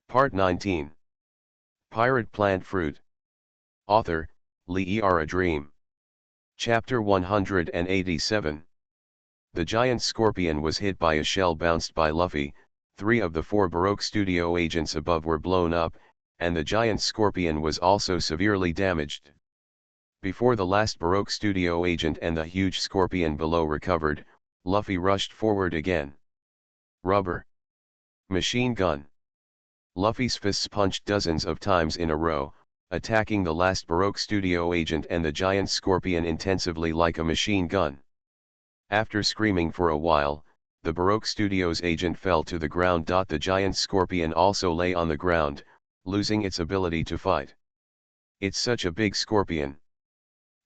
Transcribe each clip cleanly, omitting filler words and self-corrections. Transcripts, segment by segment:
Part 19. Pirate Plant Fruit. Author, Lee A Dream. Chapter 187. The giant scorpion was hit by a shell bounced by Luffy, 3 of the 4 Baroque studio agents above were blown up, and the giant scorpion was also severely damaged. Before the last Baroque studio agent and the huge scorpion below recovered, Luffy rushed forward again. Rubber. Machine gun. Luffy's fists punched dozens of times in a row, attacking the last Baroque studio agent and the giant scorpion intensively like a machine gun. After screaming for a while, the Baroque Studios agent fell to the ground. The giant scorpion also lay on the ground, losing its ability to fight. It's such a big scorpion.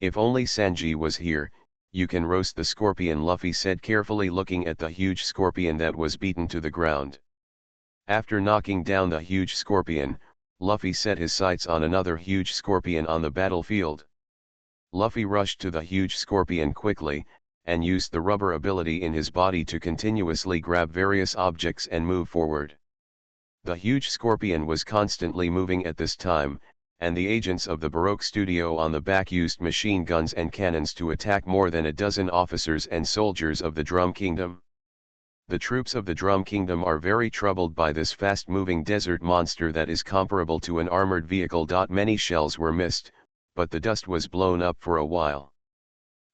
If only Sanji was here, you can roast the scorpion, Luffy said, carefully looking at the huge scorpion that was beaten to the ground. After knocking down the huge scorpion, Luffy set his sights on another huge scorpion on the battlefield. Luffy rushed to the huge scorpion quickly, and used the rubber ability in his body to continuously grab various objects and move forward. The huge scorpion was constantly moving at this time, and the agents of the Baroque studio on the back used machine guns and cannons to attack more than a dozen officers and soldiers of the Drum Kingdom. The troops of the Drum Kingdom are very troubled by this fast-moving desert monster that is comparable to an armored vehicle. Many shells were missed, but the dust was blown up for a while.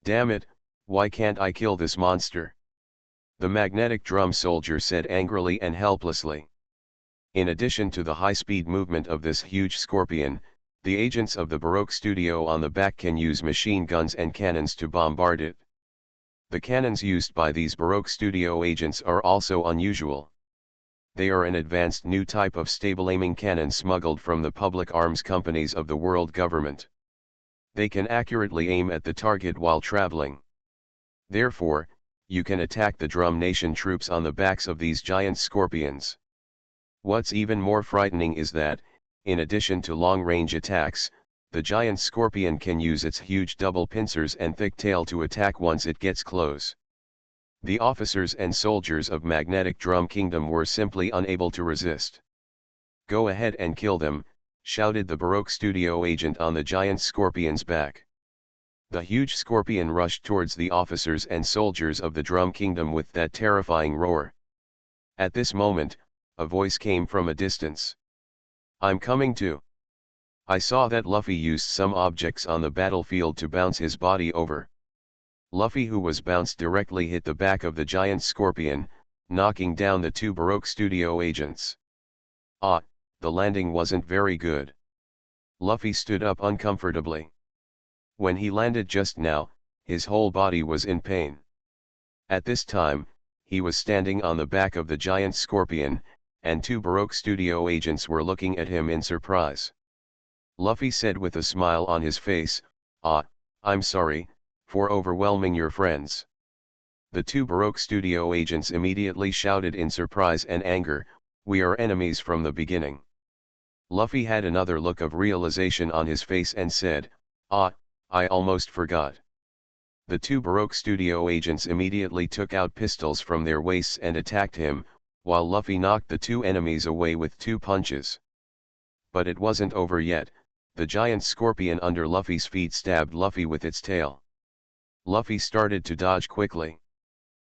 Damn it, why can't I kill this monster? The magnetic drum soldier said angrily and helplessly. In addition to the high-speed movement of this huge scorpion, the agents of the Baroque studio on the back can use machine guns and cannons to bombard it. The cannons used by these Baroque studio agents are also unusual. They are an advanced new type of stable aiming cannon smuggled from the public arms companies of the world government. They can accurately aim at the target while traveling. Therefore, you can attack the Drum Nation troops on the backs of these giant scorpions. What's even more frightening is that, in addition to long-range attacks, the giant scorpion can use its huge double pincers and thick tail to attack once it gets close. The officers and soldiers of Magnetic Drum Kingdom were simply unable to resist. Go ahead and kill them, shouted the Baroque studio agent on the giant scorpion's back. The huge scorpion rushed towards the officers and soldiers of the Drum Kingdom with that terrifying roar. At this moment, a voice came from a distance. I'm coming too. I saw that Luffy used some objects on the battlefield to bounce his body over. Luffy, who was bounced, directly hit the back of the giant scorpion, knocking down the 2 Baroque studio agents. The landing wasn't very good. Luffy stood up uncomfortably. When he landed just now, his whole body was in pain. At this time, he was standing on the back of the giant scorpion, and 2 Baroque studio agents were looking at him in surprise. Luffy said with a smile on his face, I'm sorry, for overwhelming your friends. The 2 Baroque studio agents immediately shouted in surprise and anger, we are enemies from the beginning. Luffy had another look of realization on his face and said, I almost forgot. The 2 Baroque studio agents immediately took out pistols from their waists and attacked him, while Luffy knocked the 2 enemies away with 2 punches. But it wasn't over yet. The giant scorpion under Luffy's feet stabbed Luffy with its tail. Luffy started to dodge quickly.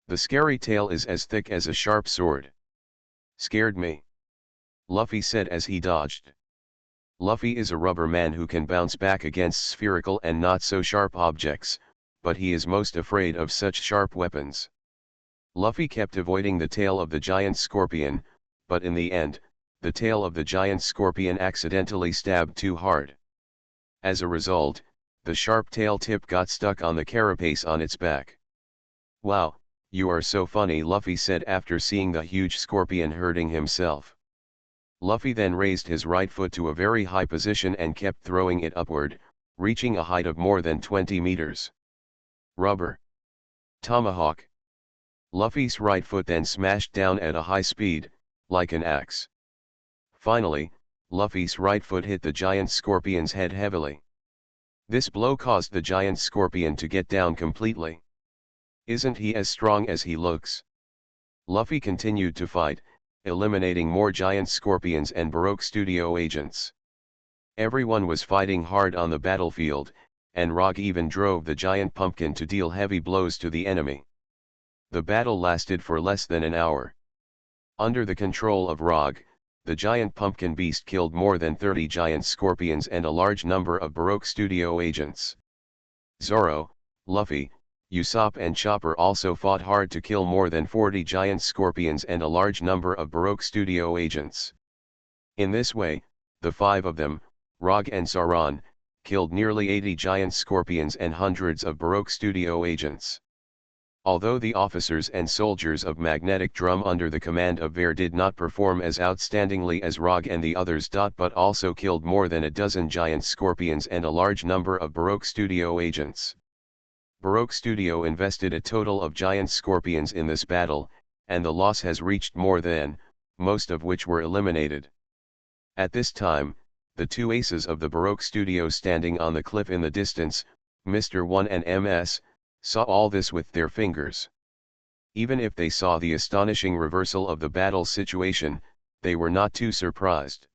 The scary tail is as thick as a sharp sword. Scared me, Luffy said as he dodged. Luffy is a rubber man who can bounce back against spherical and not so sharp objects, but he is most afraid of such sharp weapons. Luffy kept avoiding the tail of the giant scorpion, but in the end, the tail of the giant scorpion accidentally stabbed too hard. As a result, the sharp tail tip got stuck on the carapace on its back. Wow, you are so funny, Luffy said after seeing the huge scorpion hurting himself. Luffy then raised his right foot to a very high position and kept throwing it upward, reaching a height of more than 20 meters. Rubber. Tomahawk. Luffy's right foot then smashed down at a high speed, like an axe. Finally, Luffy's right foot hit the giant scorpion's head heavily. This blow caused the giant scorpion to get down completely. Isn't he as strong as he looks? Luffy continued to fight, eliminating more giant scorpions and Baroque studio agents. Everyone was fighting hard on the battlefield, and Rog even drove the giant pumpkin to deal heavy blows to the enemy. The battle lasted for less than an hour. Under the control of Rog, the giant pumpkin beast killed more than 30 giant scorpions and a large number of Baroque studio agents. Zorro, Luffy, Usopp and Chopper also fought hard to kill more than 40 giant scorpions and a large number of Baroque studio agents. In this way, the five of them, Rog and Sauron, killed nearly 80 giant scorpions and hundreds of Baroque studio agents. Although the officers and soldiers of Magnetic Drum under the command of Ver did not perform as outstandingly as Rog and the others, but also killed more than a dozen giant scorpions and a large number of Baroque studio agents. Baroque Studio invested a total of giant scorpions in this battle, and the loss has reached more than, most of which were eliminated. At this time, the two aces of the Baroque Studio standing on the cliff in the distance, Mr. 1 and MS, saw all this with their fingers. Even if they saw the astonishing reversal of the battle situation, they were not too surprised.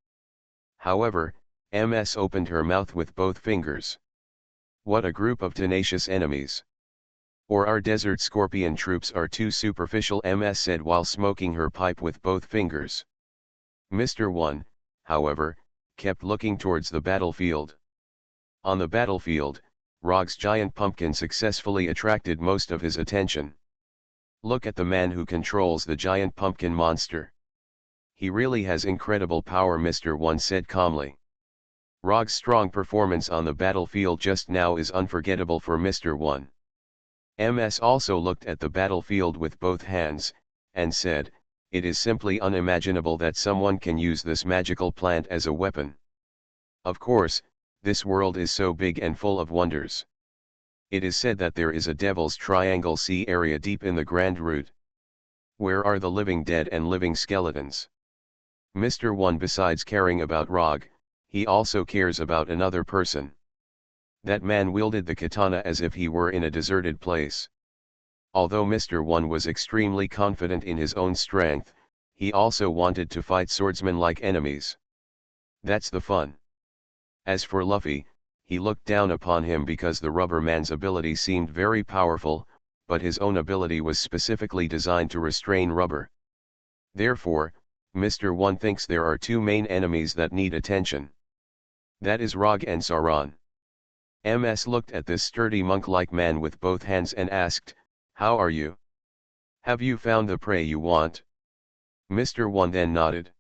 However, MS opened her mouth with both fingers. What a group of tenacious enemies. Or our desert scorpion troops are too superficial, MS said while smoking her pipe with both fingers. Mr. 1, however, kept looking towards the battlefield. On the battlefield, Rog's giant pumpkin successfully attracted most of his attention. Look at the man who controls the giant pumpkin monster. He really has incredible power, Mr. 1 said calmly. Rog's strong performance on the battlefield just now is unforgettable for Mr. 1. MS also looked at the battlefield with both hands, and said, "It is simply unimaginable that someone can use this magical plant as a weapon. Of course, this world is so big and full of wonders. It is said that there is a Devil's Triangle sea area deep in the Grand Route. Where are the living dead and living skeletons? Mr. 1, besides caring about Rog, he also cares about another person. That man wielded the katana as if he were in a deserted place. Although Mr. 1 was extremely confident in his own strength, he also wanted to fight swordsmen-like enemies. That's the fun. As for Luffy, he looked down upon him because the rubber man's ability seemed very powerful, but his own ability was specifically designed to restrain rubber. Therefore, Mr. 1 thinks there are two main enemies that need attention. That is Rog and Sauron. MS looked at this sturdy monk-like man with both hands and asked, "How are you? Have you found the prey you want?" Mr. 1 then nodded.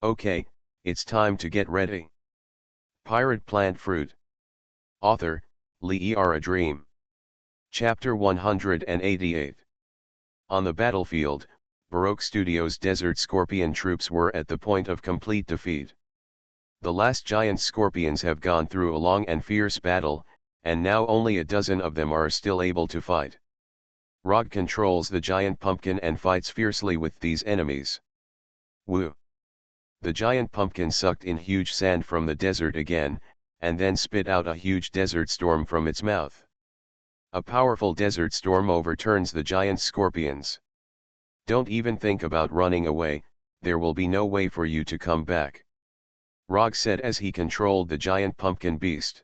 "Okay, it's time to get ready." Pirate Plant Fruit. Author, Lee A Dream. Chapter 188. On the battlefield, Baroque Studios' Desert Scorpion troops were at the point of complete defeat. The last giant scorpions have gone through a long and fierce battle, and now only a dozen of them are still able to fight. Rog controls the giant pumpkin and fights fiercely with these enemies. Woo! The giant pumpkin sucked in huge sand from the desert again, and then spit out a huge desert storm from its mouth. A powerful desert storm overturns the giant scorpions. Don't even think about running away, there will be no way for you to come back. Rog said as he controlled the giant pumpkin beast.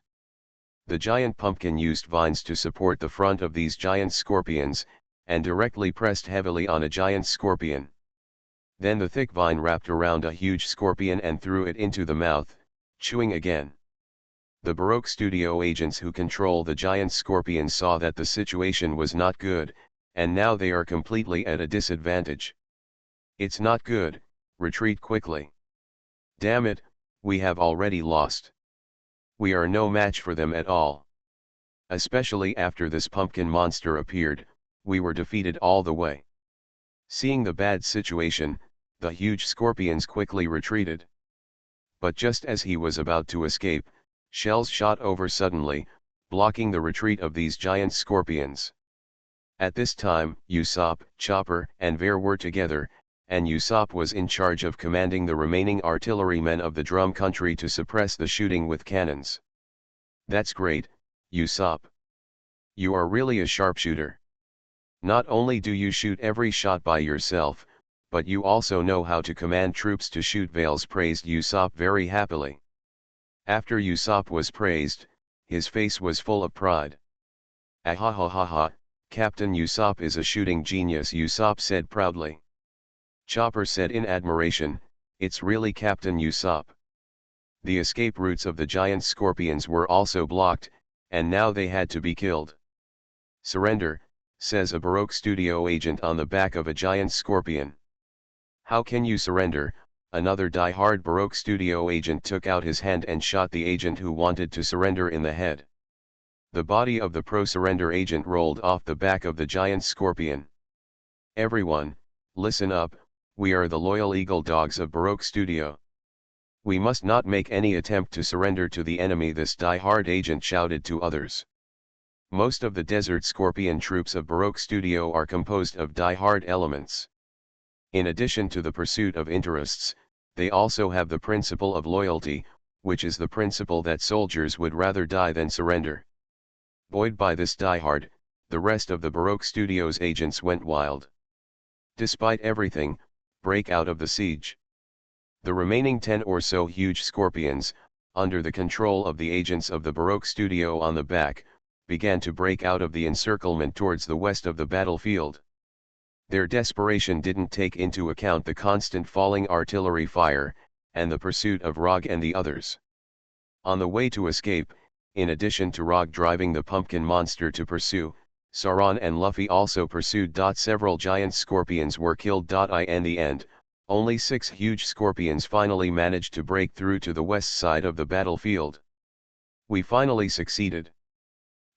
The giant pumpkin used vines to support the front of these giant scorpions, and directly pressed heavily on a giant scorpion. Then the thick vine wrapped around a huge scorpion and threw it into the mouth, chewing again. The Baroque Studio agents who control the giant scorpions saw that the situation was not good, and now they are completely at a disadvantage. It's not good, retreat quickly. Damn it, we have already lost. We are no match for them at all. Especially after this pumpkin monster appeared, we were defeated all the way. Seeing the bad situation, the huge scorpions quickly retreated. But just as he was about to escape, shells shot over suddenly, blocking the retreat of these giant scorpions. At this time, Usopp, Chopper, and Ver were together, and Usopp was in charge of commanding the remaining artillerymen of the Drum Country to suppress the shooting with cannons. That's great, Usopp. You are really a sharpshooter. Not only do you shoot every shot by yourself, but you also know how to command troops to shoot Vales praised Usopp very happily. After Usopp was praised, his face was full of pride. Ahahaha, Captain Usopp is a shooting genius, Usopp said proudly. Chopper said in admiration, it's really Captain Usopp. The escape routes of the giant scorpions were also blocked, and now they had to be killed. Surrender, says a Baroque studio agent on the back of a giant scorpion. How can you surrender? Another die-hard Baroque studio agent took out his hand and shot the agent who wanted to surrender in the head. The body of the pro-surrender agent rolled off the back of the giant scorpion. Everyone, listen up, we are the loyal eagle dogs of Baroque Studio. We must not make any attempt to surrender to the enemy, this die-hard agent shouted to others. Most of the Desert Scorpion troops of Baroque Studio are composed of die-hard elements. In addition to the pursuit of interests, they also have the principle of loyalty, which is the principle that soldiers would rather die than surrender. Buoyed by this die-hard, the rest of the Baroque Studios agents went wild. Despite everything, break out of the siege. The remaining 10 or so huge scorpions, under the control of the agents of the Baroque Studio on the back, began to break out of the encirclement towards the west of the battlefield. Their desperation didn't take into account the constant falling artillery fire, and the pursuit of Rog and the others. On the way to escape, in addition to Rog driving the pumpkin monster to pursue, Sauron and Luffy also pursued. Several giant scorpions were killed. In the end, only 6 huge scorpions finally managed to break through to the west side of the battlefield. We finally succeeded.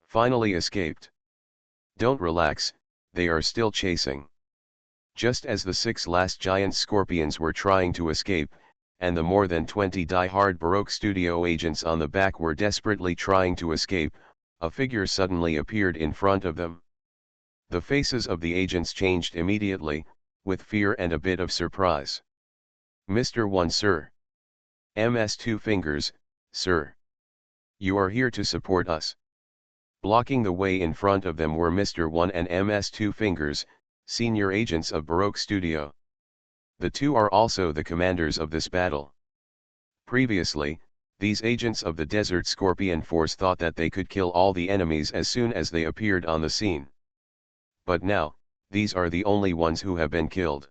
Finally escaped. Don't relax, they are still chasing. Just as the 6 last giant scorpions were trying to escape, and the more than 20 die-hard Baroque Studio agents on the back were desperately trying to escape, a figure suddenly appeared in front of them. The faces of the agents changed immediately, with fear and a bit of surprise. Mr. 1, sir. MS 2 Fingers, sir. You are here to support us. Blocking the way in front of them were Mr. 1 and MS 2 Fingers, senior agents of Baroque Studio. The two are also the commanders of this battle. Previously, these agents of the Desert Scorpion Force thought that they could kill all the enemies as soon as they appeared on the scene. But now, these are the only ones who have been killed.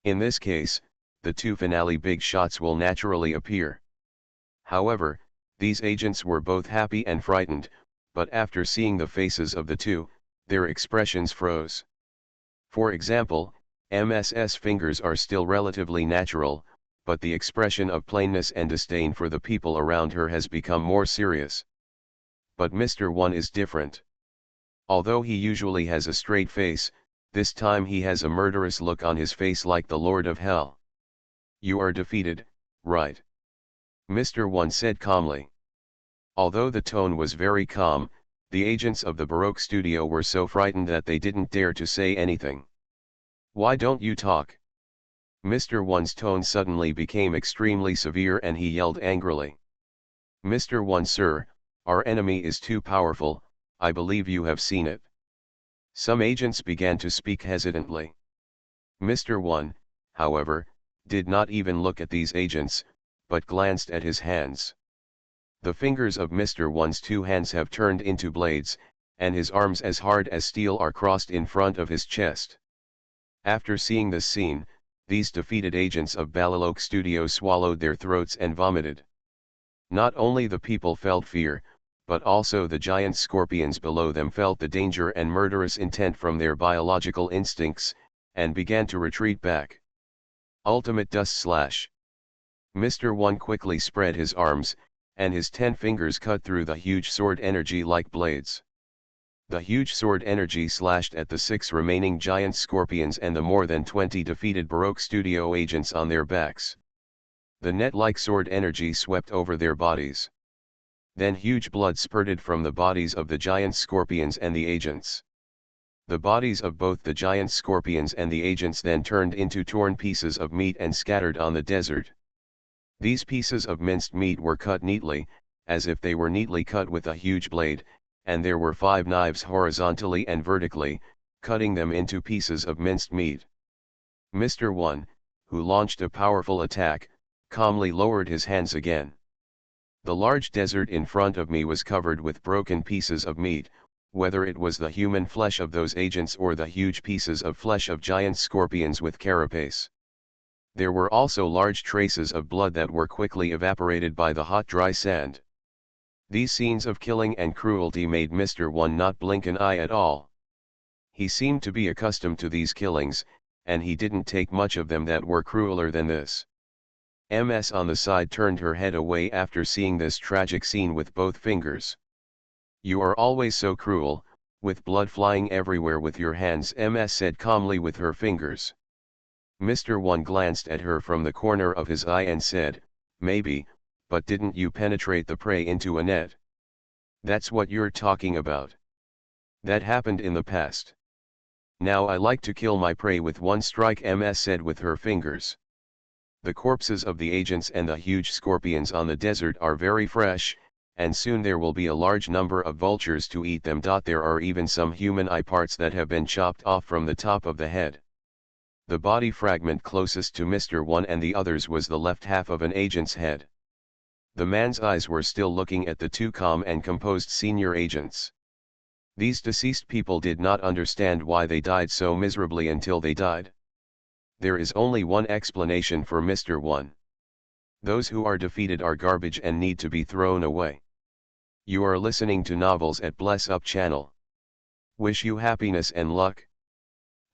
In this case, the 2 finale big shots will naturally appear. However, these agents were both happy and frightened, but after seeing the faces of the 2, their expressions froze. For example, MS's Fingers are still relatively natural, but the expression of plainness and disdain for the people around her has become more serious. But Mr. 1 is different. Although he usually has a straight face, this time he has a murderous look on his face like the Lord of Hell. You are defeated, right? Mr. 1 said calmly. Although the tone was very calm, the agents of the Baroque Studio were so frightened that they didn't dare to say anything. Why don't you talk? Mr. 1's tone suddenly became extremely severe and he yelled angrily. Mr. 1, sir, our enemy is too powerful, I believe you have seen it. Some agents began to speak hesitantly. Mr. 1, however, did not even look at these agents, but glanced at his hands. The fingers of Mr. 1's 2 hands have turned into blades, and his arms as hard as steel are crossed in front of his chest. After seeing this scene, these defeated agents of Battlefield Studio swallowed their throats and vomited. Not only the people felt fear, but also the giant scorpions below them felt the danger and murderous intent from their biological instincts, and began to retreat back. Ultimate Dust Slash. Mr. 1 quickly spread his arms, and his 10 fingers cut through the huge sword energy like blades. The huge sword energy slashed at the 6 remaining giant scorpions and the more than 20 defeated Baroque Studio agents on their backs. The net-like sword energy swept over their bodies. Then huge blood spurted from the bodies of the giant scorpions and the agents. The bodies of both the giant scorpions and the agents then turned into torn pieces of meat and scattered on the desert. These pieces of minced meat were cut neatly, as if they were neatly cut with a huge blade, and there were 5 knives horizontally and vertically, cutting them into pieces of minced meat. Mr. 1, who launched a powerful attack, calmly lowered his hands again. The large desert in front of me was covered with broken pieces of meat, whether it was the human flesh of those agents or the huge pieces of flesh of giant scorpions with carapace. There were also large traces of blood that were quickly evaporated by the hot dry sand. These scenes of killing and cruelty made Mr. 1 not blink an eye at all. He seemed to be accustomed to these killings, and he didn't take much of them that were crueler than this. MS on the side turned her head away after seeing this tragic scene with both fingers. "You are always so cruel, with blood flying everywhere with your hands," MS said calmly with her fingers. Mr. 1 glanced at her from the corner of his eye and said, "Maybe, but didn't you penetrate the prey into a net? That's what you're talking about. That happened in the past. Now I like to kill my prey with one strike," MS said with her fingers. "The corpses of the agents and the huge scorpions on the desert are very fresh, and soon there will be a large number of vultures to eat them. There are even some human eye parts that have been chopped off from the top of the head." The body fragment closest to Mr. 1 and the others was the left half of an agent's head. The man's eyes were still looking at the two calm and composed senior agents. These deceased people did not understand why they died so miserably until they died. There is only one explanation for Mr. 1. Those who are defeated are garbage and need to be thrown away. You are listening to Novels at Bless Up channel. Wish you happiness and luck.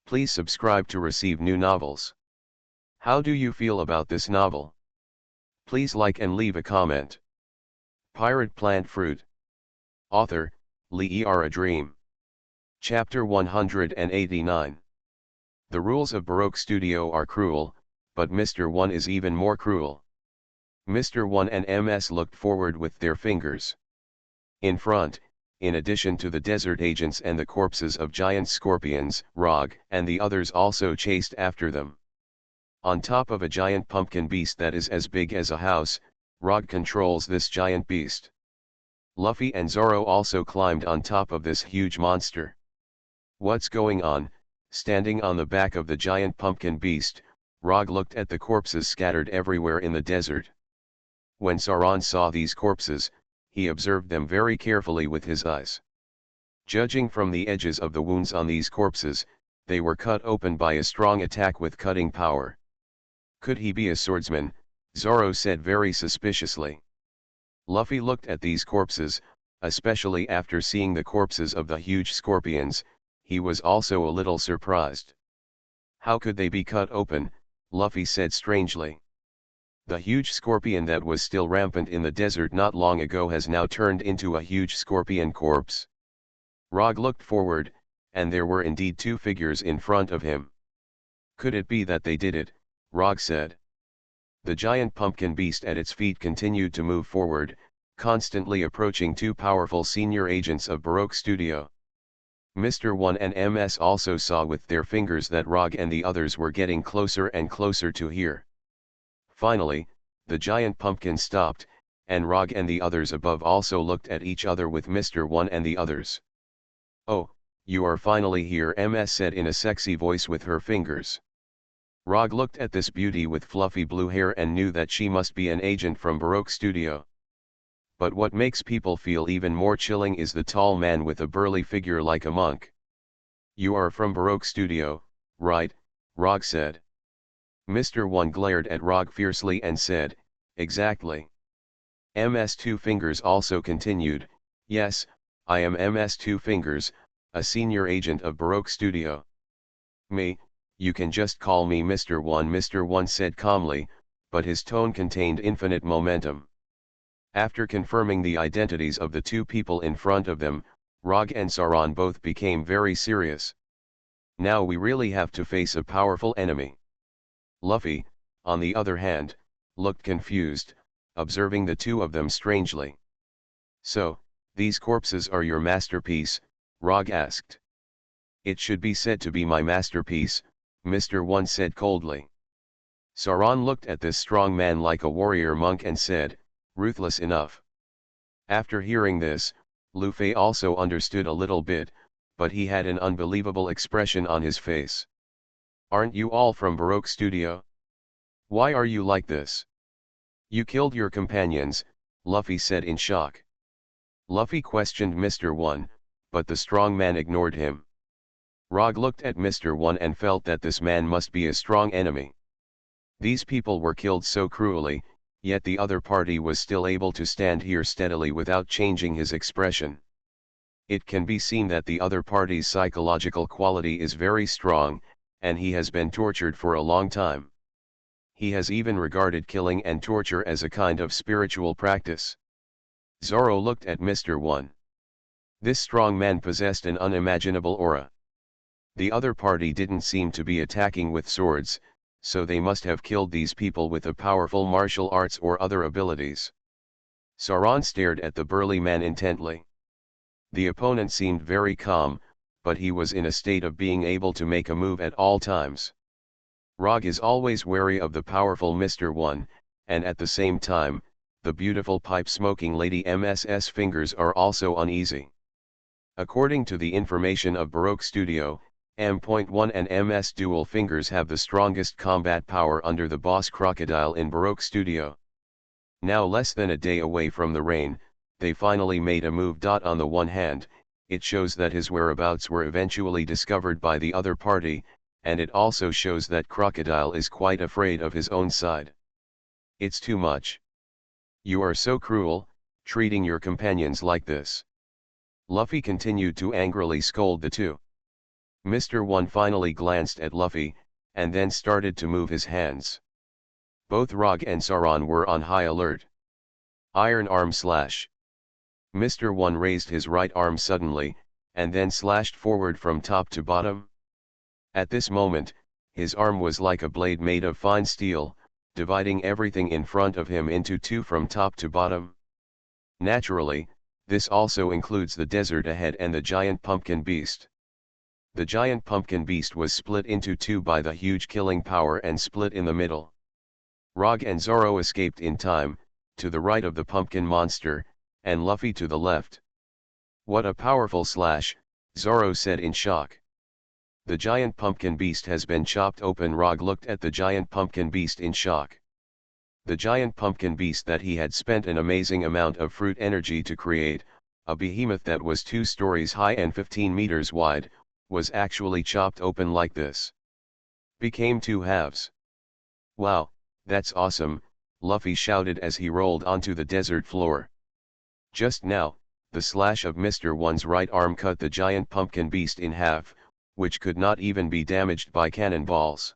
Please subscribe to receive new novels. How do you feel about this novel? Please like and leave a comment. Pirate Plant Fruit. Author, Lee A Dream. Chapter 189. The rules of Baroque Studio are cruel, but Mr. 1 is even more cruel. Mr. 1 and MS looked forward with their fingers. In front, in addition to the desert agents and the corpses of giant scorpions, Rog and the others also chased after them. On top of a giant pumpkin beast that is as big as a house, Rog controls this giant beast. Luffy and Zoro also climbed on top of this huge monster. "What's going on?" Standing on the back of the giant pumpkin beast, Rog looked at the corpses scattered everywhere in the desert. When Sauron saw these corpses, he observed them very carefully with his eyes. Judging from the edges of the wounds on these corpses, they were cut open by a strong attack with cutting power. "Could he be a swordsman?" Zoro said very suspiciously. Luffy looked at these corpses, especially after seeing the corpses of the huge scorpions. He was also a little surprised. "How could they be cut open?" Luffy said strangely. "The huge scorpion that was still rampant in the desert not long ago has now turned into a huge scorpion corpse." Rog looked forward, and there were indeed two figures in front of him. "Could it be that they did it?" Rog said. The giant pumpkin beast at its feet continued to move forward, constantly approaching two powerful senior agents of Baroque Studio. Mr. 1 and MS also saw with their fingers that Rog and the others were getting closer and closer to here. Finally, the giant pumpkin stopped, and Rog and the others above also looked at each other with Mr. 1 and the others. "Oh, you are finally here," MS said in a sexy voice with her fingers. Rog looked at this beauty with fluffy blue hair and knew that she must be an agent from Baroque Studio. But what makes people feel even more chilling is the tall man with a burly figure like a monk. "You are from Baroque Studio, right?" Rog said. Mr. 1 glared at Rog fiercely and said, "Exactly." MS Two Fingers also continued, "Yes, I am MS Two Fingers, a senior agent of Baroque Studio." "Me, you can just call me Mr. 1," Mr. 1 said calmly, but his tone contained infinite momentum. After confirming the identities of the two people in front of them, Rog and Sauron both became very serious. Now we really have to face a powerful enemy. Luffy, on the other hand, looked confused, observing the two of them strangely. "So, these corpses are your masterpiece?" Rog asked. "It should be said to be my masterpiece," Mr. 1 said coldly. Sauron looked at this strong man like a warrior monk and said, "Ruthless enough." After hearing this, Luffy also understood a little bit, but he had an unbelievable expression on his face. Aren't you all from Baroque Studio? Why are you like this? You killed your companions, Luffy said in shock. Luffy questioned Mr. One, but the strong man ignored him. Rog looked at Mr. One and felt that this man must be a strong enemy. These people were killed so cruelly, yet the other party was still able to stand here steadily without changing his expression. It can be seen that the other party's psychological quality is very strong, and he has been tortured for a long time. He has even regarded killing and torture as a kind of spiritual practice. Zoro looked at Mr. One. This strong man possessed an unimaginable aura. The other party didn't seem to be attacking with swords, so they must have killed these people with a powerful martial arts or other abilities. Sauron stared at the burly man intently. The opponent seemed very calm, but he was in a state of being able to make a move at all times. Rog is always wary of the powerful Mr. One, and at the same time, the beautiful pipe-smoking Lady MS's fingers are also uneasy. According to the information of Baroque Studio, M.1 and MS dual fingers have the strongest combat power under the boss Crocodile in Baroque Studio. Now less than a day away from the rain, they finally made a move. On the one hand, it shows that his whereabouts were eventually discovered by the other party, and it also shows that Crocodile is quite afraid of his own side. It's too much. You are so cruel, treating your companions like this. Luffy continued to angrily scold the two. Mr. One finally glanced at Luffy, and then started to move his hands. Both Rog and Sauron were on high alert. Iron arm slash. Mr. One raised his right arm suddenly, and then slashed forward from top to bottom. At this moment, his arm was like a blade made of fine steel, dividing everything in front of him into two from top to bottom. Naturally, this also includes the desert ahead and the giant pumpkin beast. The giant pumpkin beast was split into two by the huge killing power and split in the middle. Rog and Zoro escaped in time, to the right of the pumpkin monster, and Luffy to the left. What a powerful slash, Zoro said in shock. The giant pumpkin beast has been chopped open. Rog looked at the giant pumpkin beast in shock. The giant pumpkin beast that he had spent an amazing amount of fruit energy to create, a behemoth that was 2 stories high and 15 meters wide, was actually chopped open like this. Became 2 halves. Wow, that's awesome, Luffy shouted as he rolled onto the desert floor. Just now, the slash of Mr. One's right arm cut the giant pumpkin beast in half, which could not even be damaged by cannonballs.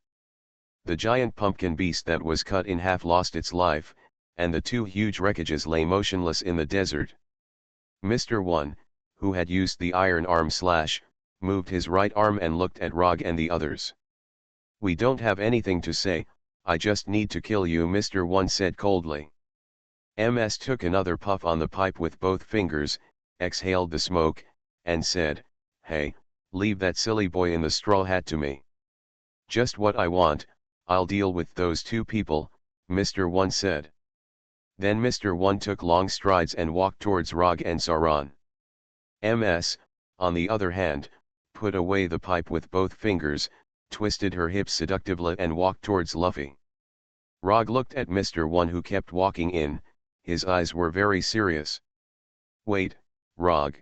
The giant pumpkin beast that was cut in half lost its life, and the 2 huge wreckages lay motionless in the desert. Mr. One, who had used the iron arm slash, moved his right arm and looked at Rog and the others. We don't have anything to say, I just need to kill you, Mr. One said coldly. MS took another puff on the pipe with both fingers, exhaled the smoke, and said, "Hey, leave that silly boy in the straw hat to me. Just what I want, I'll deal with those 2 people, Mr. One said. Then Mr. One took long strides and walked towards Rog and Sauron. MS, on the other hand, put away the pipe with both fingers, twisted her hips seductively and walked towards Luffy. Rog looked at Mr. One who kept walking in, his eyes were very serious. Wait, Rog.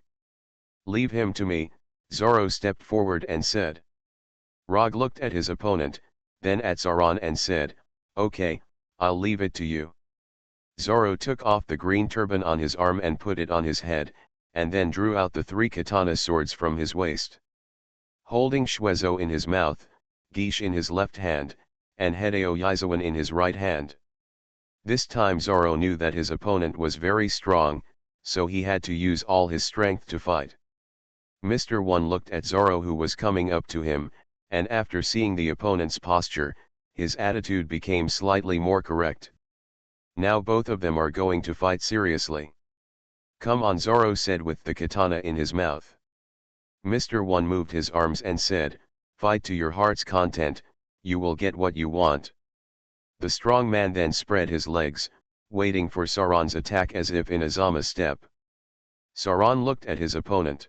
Leave him to me, Zoro stepped forward and said. Rog looked at his opponent, then at Sauron and said, okay, I'll leave it to you. Zoro took off the green turban on his arm and put it on his head, and then drew out the 3 katana swords from his waist. Holding Shuezo in his mouth, Geisha in his left hand, and Hideo Yizawan in his right hand. This time Zoro knew that his opponent was very strong, so he had to use all his strength to fight. Mr. One looked at Zoro who was coming up to him, and after seeing the opponent's posture, his attitude became slightly more correct. Now both of them are going to fight seriously. Come on, Zoro said with the katana in his mouth. Mr. One moved his arms and said, fight to your heart's content, you will get what you want. The strong man then spread his legs, waiting for Sauron's attack as if in a Zama step. Sauron looked at his opponent.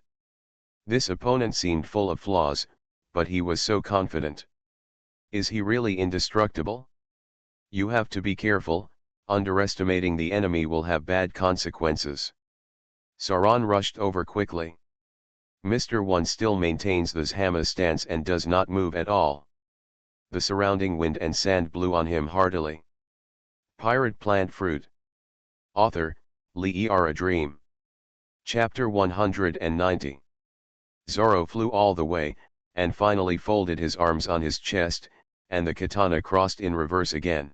This opponent seemed full of flaws, but he was so confident. Is he really indestructible? You have to be careful, underestimating the enemy will have bad consequences. Sauron rushed over quickly. Mr. One still maintains this Hama stance and does not move at all. The surrounding wind and sand blew on him heartily. Pirate Plant Fruit. Author, Lee A Dream. Chapter 190. Zorro flew all the way, and finally folded his arms on his chest, and the katana crossed in reverse again.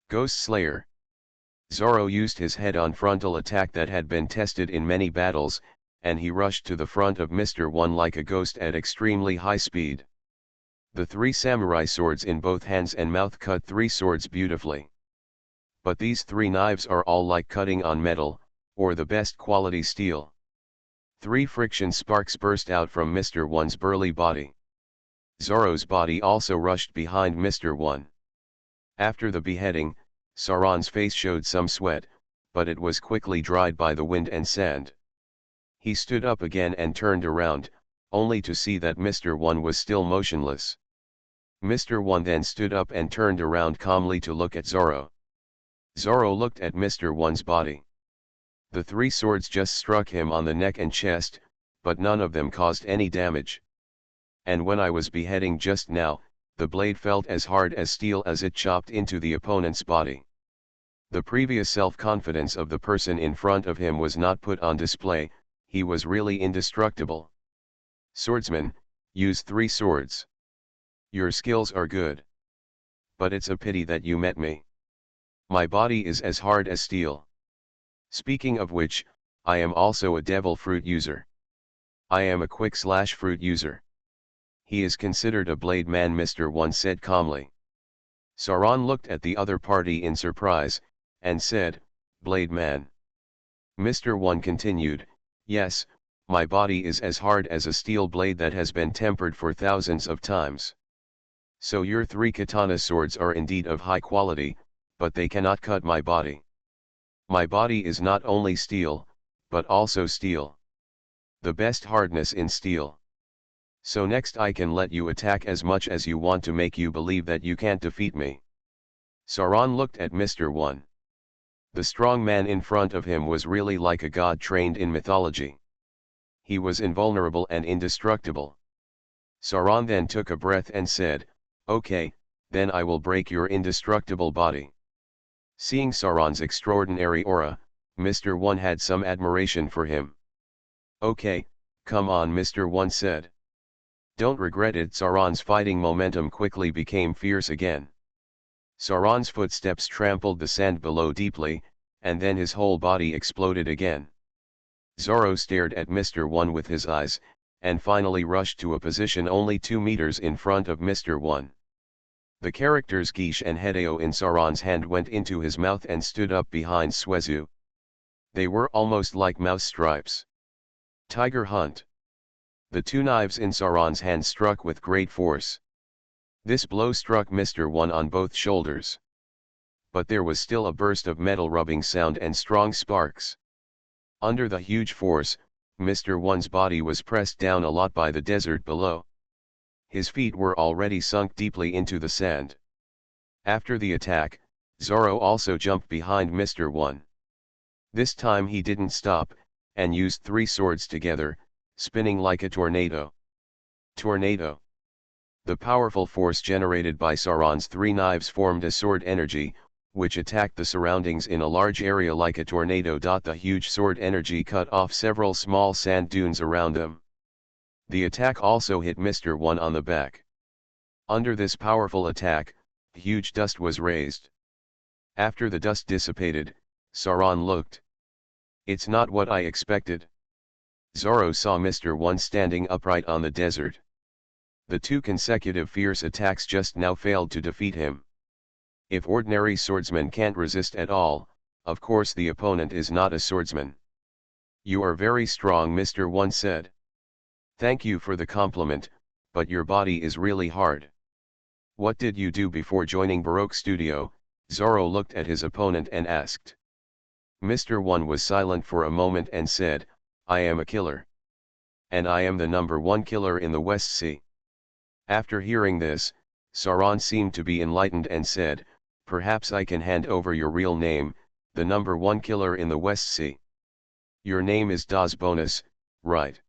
Ghost Slayer. Zorro used his head-on frontal attack that had been tested in many battles, and he rushed to the front of Mr. One like a ghost at extremely high speed. The three samurai swords in both hands and mouth cut three swords beautifully. But these three knives are all like cutting on metal, or the best quality steel. Three friction sparks burst out from Mr. One's burly body. Zorro's body also rushed behind Mr. One. After the beheading, Sauron's face showed some sweat, but it was quickly dried by the wind and sand. He stood up again and turned around, only to see that Mr. One was still motionless. Mr. One then stood up and turned around calmly to look at Zorro. Zorro looked at Mr. One's body. The three swords just struck him on the neck and chest, but none of them caused any damage. And when I was beheading just now, the blade felt as hard as steel as it chopped into the opponent's body. The previous self-confidence of the person in front of him was not put on display, he was really indestructible. Swordsman, use three swords. Your skills are good. But it's a pity that you met me. My body is as hard as steel. Speaking of which, I am also a devil fruit user. I am a quick slash fruit user. He is considered a blade man, Mr. One said calmly. Sauron looked at the other party in surprise, and said, Blade man. Mr. One continued, yes, my body is as hard as a steel blade that has been tempered for thousands of times. So your three katana swords are indeed of high quality, but they cannot cut my body. My body is not only steel, but also steel. The best hardness in steel. So next I can let you attack as much as you want to make you believe that you can't defeat me. Sauron looked at Mr. One. The strong man in front of him was really like a god trained in mythology. He was invulnerable and indestructible. Sauron then took a breath and said, okay, then I will break your indestructible body. Seeing Sauron's extraordinary aura, Mr. One had some admiration for him. Okay, come on, Mr. One said. Don't regret it. Sauron's fighting momentum quickly became fierce again. Sauron's footsteps trampled the sand below deeply, and then his whole body exploded again. Zorro stared at Mr. One with his eyes, and finally rushed to a position only 2 meters in front of Mr. One. The characters Geesh and Hideo in Sauron's hand went into his mouth and stood up behind Swezu. They were almost like mouse stripes. Tiger Hunt. The two knives in Sauron's hand struck with great force. This blow struck Mr. One on both shoulders. But there was still a burst of metal rubbing sound and strong sparks. Under the huge force, Mr. One's body was pressed down a lot by the desert below. His feet were already sunk deeply into the sand. After the attack, Zorro also jumped behind Mr. One. This time he didn't stop, and used three swords together, spinning like a tornado. Tornado. The powerful force generated by Sauron's three knives formed a sword energy, which attacked the surroundings in a large area like a tornado. The huge sword energy cut off several small sand dunes around them. The attack also hit Mr. One on the back. Under this powerful attack, huge dust was raised. After the dust dissipated, Sauron looked. It's not what I expected. Zorro saw Mr. One standing upright on the desert. The two consecutive fierce attacks just now failed to defeat him. If ordinary swordsmen can't resist at all, of course the opponent is not a swordsman. You are very strong, Mr. One said. Thank you for the compliment, but your body is really hard. What did you do before joining Baroque Studio? Zorro looked at his opponent and asked. Mr. One was silent for a moment and said, I am a killer. And I am the #1 killer in the West Sea. After hearing this, Sauron seemed to be enlightened and said, "Perhaps I can hand over your real name, the number one killer in the West Sea. Your name is Das Bonus, right?"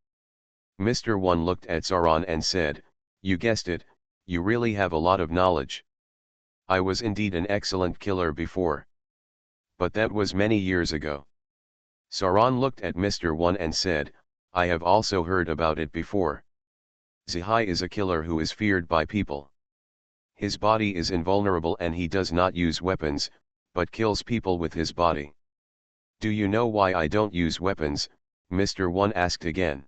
Mr. One looked at Sauron and said, "You guessed it, you really have a lot of knowledge. I was indeed an excellent killer before. But that was many years ago." Sauron looked at Mr. One and said, "I have also heard about it before. Zihai is a killer who is feared by people. His body is invulnerable and he does not use weapons, but kills people with his body." "Do you know why I don't use weapons?" Mr. One asked again.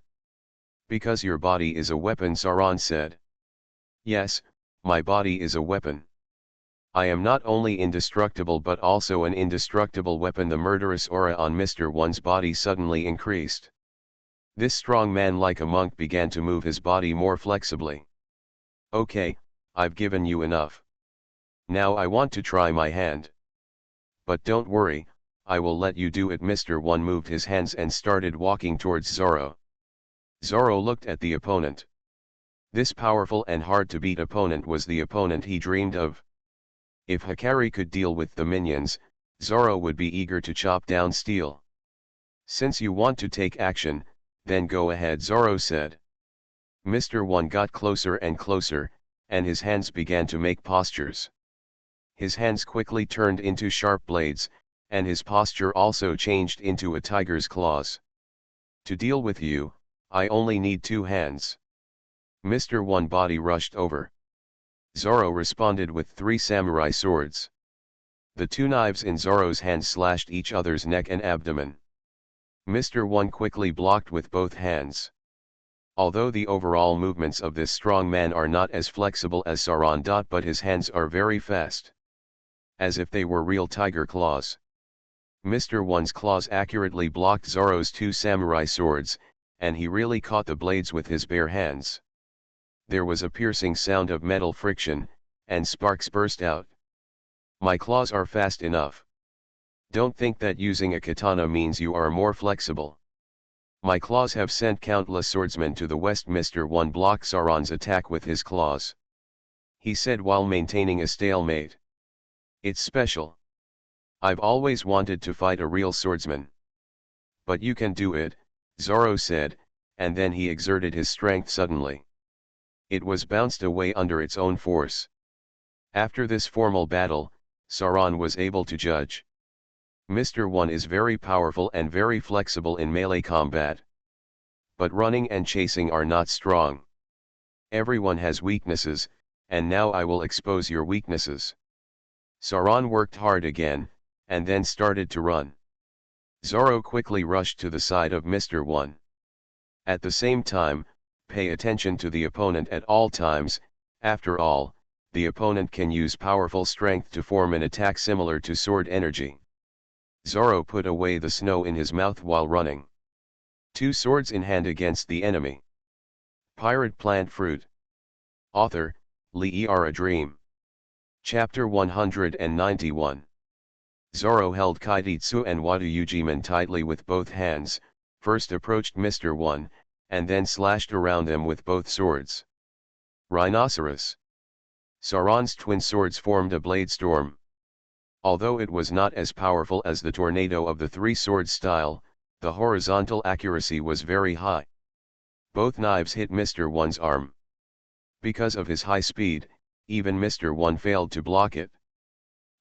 "Because your body is a weapon," Sauron said. "Yes, my body is a weapon. I am not only indestructible but also an indestructible weapon." The murderous aura on Mr. One's body suddenly increased. This strong man like a monk began to move his body more flexibly. "Okay, I've given you enough. Now I want to try my hand. But don't worry, I will let you do it." Mr. One moved his hands and started walking towards Zorro. Zorro looked at the opponent. This powerful and hard-to-beat opponent was the opponent he dreamed of. If Hikari could deal with the minions, Zorro would be eager to chop down steel. "Since you want to take action, then go ahead," Zorro said. Mr. One got closer and closer, and his hands began to make postures. His hands quickly turned into sharp blades, and his posture also changed into a tiger's claws. "To deal with you, I only need 2 hands." Mr. One body rushed over. Zorro responded with 3 samurai swords. The 2 knives in Zorro's hands slashed each other's neck and abdomen. Mr. One quickly blocked with both hands. Although the overall movements of this strong man are not as flexible as Sauron, but his hands are very fast. As if they were real tiger claws. Mr. One's claws accurately blocked Zorro's 2 samurai swords, and he really caught the blades with his bare hands. There was a piercing sound of metal friction, and sparks burst out. "My claws are fast enough. Don't think that using a katana means you are more flexible. My claws have sent countless swordsmen to the west." Mr. One blocked Sauron's attack with his claws. He said while maintaining a stalemate, "It's special. I've always wanted to fight a real swordsman." "But you can do it," Zorro said, and then he exerted his strength suddenly. It was bounced away under its own force. After this formal battle, Sauron was able to judge. Mr. One is very powerful and very flexible in melee combat. But running and chasing are not strong. Everyone has weaknesses, and now I will expose your weaknesses. Sauron worked hard again, and then started to run. Zorro quickly rushed to the side of Mr. One. At the same time, pay attention to the opponent at all times. After all, the opponent can use powerful strength to form an attack similar to sword energy. Zorro put away the snow in his mouth while running. 2 swords in hand against the enemy. Pirate Plant Fruit. Author, Lee A Dream. Chapter 191. Zorro held Kaititsu and Wadayujiman tightly with both hands, first approached Mr. One, and then slashed around them with both swords. Rhinoceros. Sauron's twin swords formed a blade storm. Although it was not as powerful as the tornado of the 3-sword style, the horizontal accuracy was very high. Both knives hit Mr. One's arm. Because of his high speed, even Mr. One failed to block it.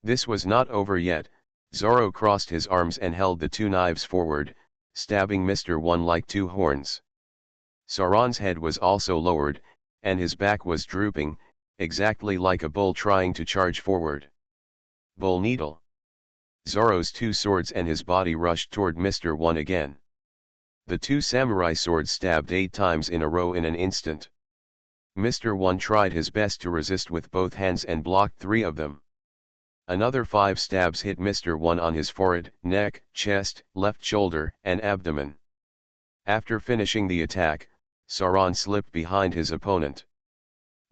This was not over yet. Zorro crossed his arms and held the 2 knives forward, stabbing Mr. One like 2 horns. Sauron's head was also lowered, and his back was drooping, exactly like a bull trying to charge forward. Bull Needle. Zorro's 2 swords and his body rushed toward Mr. One again. The 2 samurai swords stabbed 8 times in a row in an instant. Mr. One tried his best to resist with both hands and blocked 3 of them. Another 5 stabs hit Mr. One on his forehead, neck, chest, left shoulder, and abdomen. After finishing the attack, Sauron slipped behind his opponent.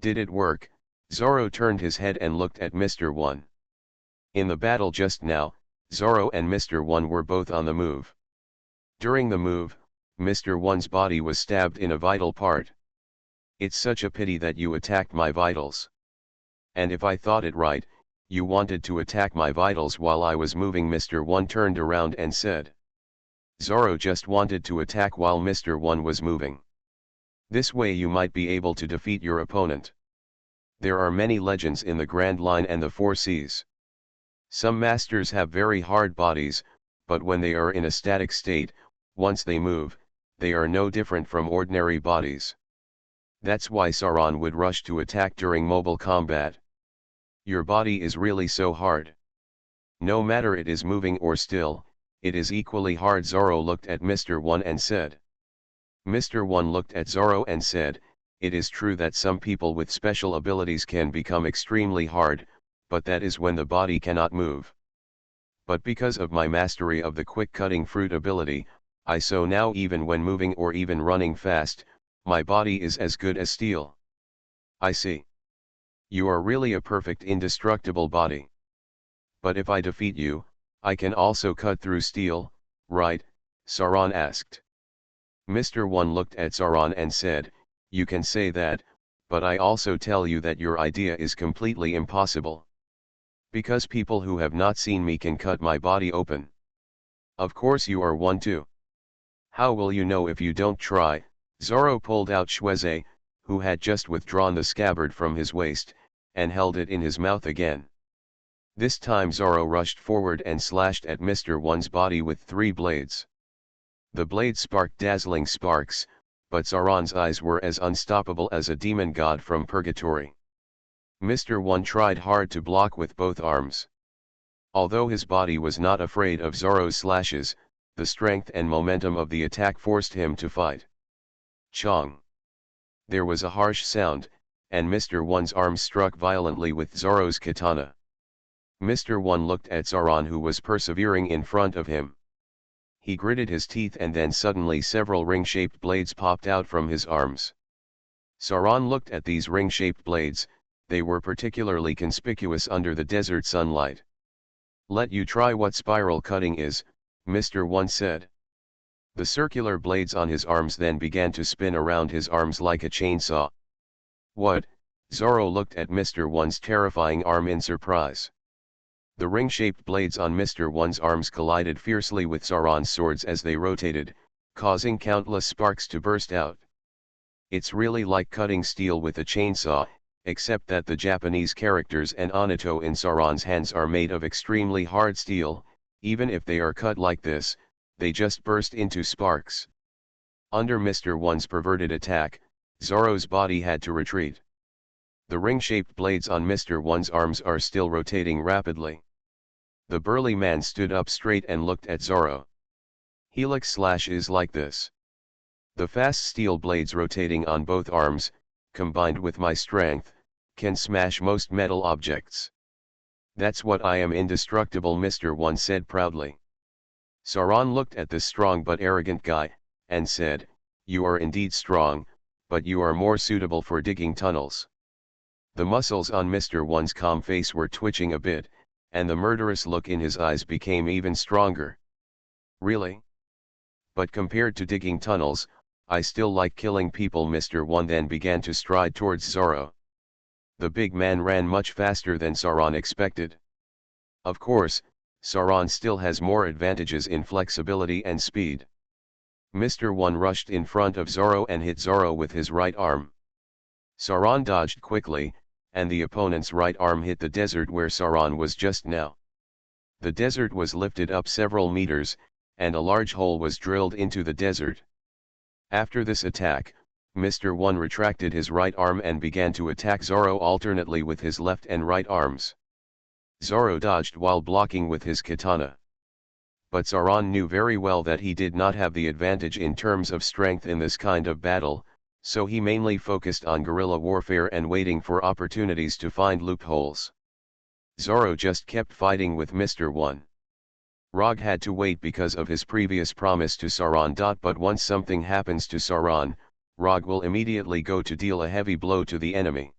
Did it work? Zorro turned his head and looked at Mr. One. In the battle just now, Zorro and Mr. One were both on the move. During the move, Mr. One's body was stabbed in a vital part. "It's such a pity that you attacked my vitals. And if I thought it right, you wanted to attack my vitals while I was moving. Mr. One turned around and said. Zoro just wanted to attack while Mr. One was moving. This way you might be able to defeat your opponent. There are many legends in the Grand Line and the Four Seas. Some masters have very hard bodies, but when they are in a static state, once they move, they are no different from ordinary bodies. That's why Sauron would rush to attack during mobile combat. Your body is really so hard. No matter it is moving or still, it is equally hard. Zoro looked at Mr. One and said. Mr. One looked at Zoro and said, it is true that some people with special abilities can become extremely hard, but that is when the body cannot move. But because of my mastery of the quick cutting fruit ability, I so now even when moving or even running fast, my body is as good as steel. I see. You are really a perfect indestructible body. But if I defeat you, I can also cut through steel, right? Sauron asked. Mr. One looked at Sauron and said, you can say that, but I also tell you that your idea is completely impossible. Because people who have not seen me can cut my body open. Of course you are one too. How will you know if you don't try? Zoro pulled out Shweze, who had just withdrawn the scabbard from his waist, and held it in his mouth again. This time Zoro rushed forward and slashed at Mr. One's body with 3 blades. The blades sparked dazzling sparks, but Sauron's eyes were as unstoppable as a demon god from purgatory. Mr. One tried hard to block with both arms. Although his body was not afraid of Zoro's slashes, the strength and momentum of the attack forced him to fight. Chong! There was a harsh sound, and Mr. One's arm struck violently with Zoro's katana. Mr. One looked at Sauron, who was persevering in front of him. He gritted his teeth, and then suddenly several ring-shaped blades popped out from his arms. Sauron looked at these ring-shaped blades. They were particularly conspicuous under the desert sunlight. Let you try what spiral cutting is, Mr. One said. The circular blades on his arms then began to spin around his arms like a chainsaw. What? Zoro looked at Mr. One's terrifying arm in surprise. The ring-shaped blades on Mr. One's arms collided fiercely with Sauron's swords as they rotated, causing countless sparks to burst out. It's really like cutting steel with a chainsaw, except that the Japanese characters and Anato in Sauron's hands are made of extremely hard steel. Even if they are cut like this, they just burst into sparks. Under Mr. One's perverted attack, Zoro's body had to retreat. The ring-shaped blades on Mr. One's arms are still rotating rapidly. The burly man stood up straight and looked at Zoro. Helix slash is like this. The fast steel blades rotating on both arms, combined with my strength, can smash most metal objects. That's what I am, indestructible, Mr. One said proudly. Sauron looked at this strong but arrogant guy, and said, you are indeed strong, but you are more suitable for digging tunnels. The muscles on Mr. One's calm face were twitching a bit, and the murderous look in his eyes became even stronger. Really? But compared to digging tunnels, I still like killing people. Mr. One then began to stride towards Zoro. The big man ran much faster than Sauron expected. Of course, Sauron still has more advantages in flexibility and speed. Mr. One rushed in front of Zoro and hit Zoro with his right arm. Sauron dodged quickly, and the opponent's right arm hit the desert where Sauron was just now. The desert was lifted up several meters, and a large hole was drilled into the desert. After this attack, Mr. One retracted his right arm and began to attack Zoro alternately with his left and right arms. Zoro dodged while blocking with his katana. But Sauron knew very well that he did not have the advantage in terms of strength in this kind of battle, so he mainly focused on guerrilla warfare and waiting for opportunities to find loopholes. Zoro just kept fighting with Mr. One. Rog had to wait because of his previous promise to Sauron. But once something happens to Sauron, Rog will immediately go to deal a heavy blow to the enemy.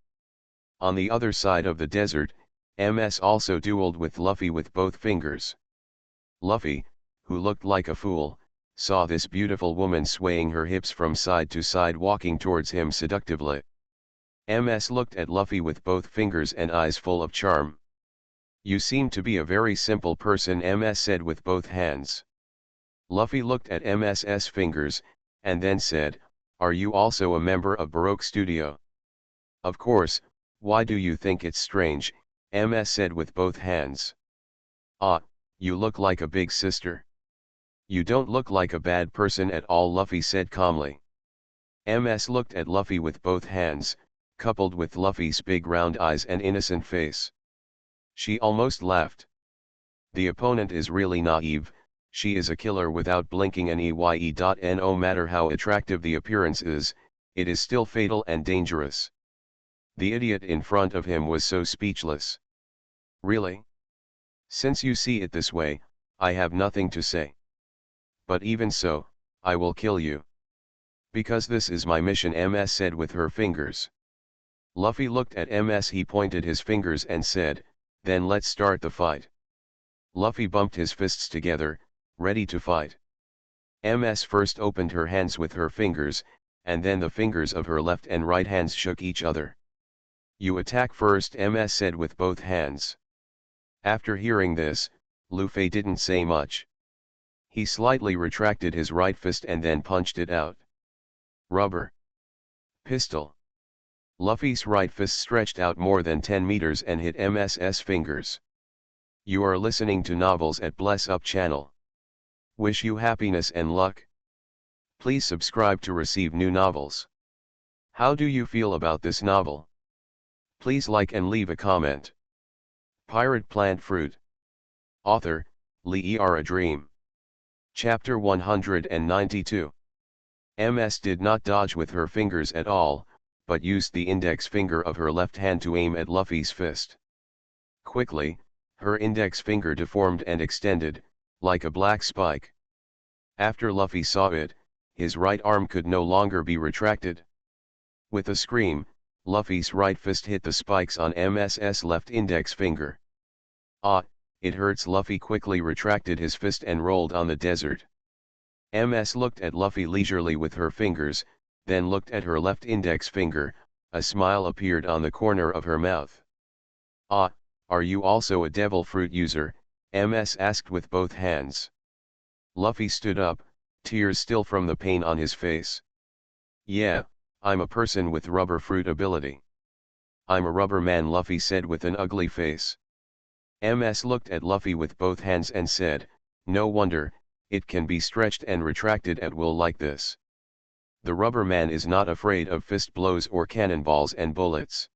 On the other side of the desert, MS also dueled with Luffy with both fingers. Luffy, who looked like a fool, saw this beautiful woman swaying her hips from side to side walking towards him seductively. MS looked at Luffy with both fingers and eyes full of charm. You seem to be a very simple person, MS said with both hands. Luffy looked at MS's fingers, and then said, "Are you also a member of Baroque Studio?" "Of course, why do you think it's strange?" MS said with both hands. "Ah, you look like a big sister. You don't look like a bad person at all," Luffy said calmly. MS looked at Luffy with both hands, coupled with Luffy's big round eyes and innocent face. She almost laughed. The opponent is really naive, she is a killer without blinking an EYE. No matter how attractive the appearance is, it is still fatal and dangerous. The idiot in front of him was so speechless. Really? Since you see it this way, I have nothing to say. But even so, I will kill you. Because this is my mission, MS said with her fingers. Luffy looked at MS, he pointed his fingers and said, "Then let's start the fight." Luffy bumped his fists together, ready to fight. MS first opened her hands with her fingers, and then the fingers of her left and right hands shook each other. "You attack first," MS said with both hands. After hearing this, Luffy didn't say much. He slightly retracted his right fist and then punched it out. Rubber. Pistol. Luffy's right fist stretched out more than 10 meters and hit MS's fingers. You are listening to Novels at Bless Up channel. Wish you happiness and luck. Please subscribe to receive new novels. How do you feel about this novel? Please like and leave a comment. Pirate Plant Fruit. Author, Lee A Dream. Chapter 192. MS did not dodge with her fingers at all, but used the index finger of her left hand to aim at Luffy's fist. Quickly, her index finger deformed and extended, like a black spike. After Luffy saw it, his right arm could no longer be retracted. With a scream, Luffy's right fist hit the spikes on MS's left index finger. "Ah, it hurts." Luffy quickly retracted his fist and rolled on the desert. MS looked at Luffy leisurely with her fingers, then looked at her left index finger. A smile appeared on the corner of her mouth. "Ah, are you also a devil fruit user?" MS asked with both hands. Luffy stood up, tears still from the pain on his face. "Yeah, I'm a person with rubber fruit ability. I'm a rubber man," Luffy said with an ugly face. MS looked at Luffy with both hands and said, "No wonder, it can be stretched and retracted at will like this. The rubber man is not afraid of fist blows or cannonballs and bullets.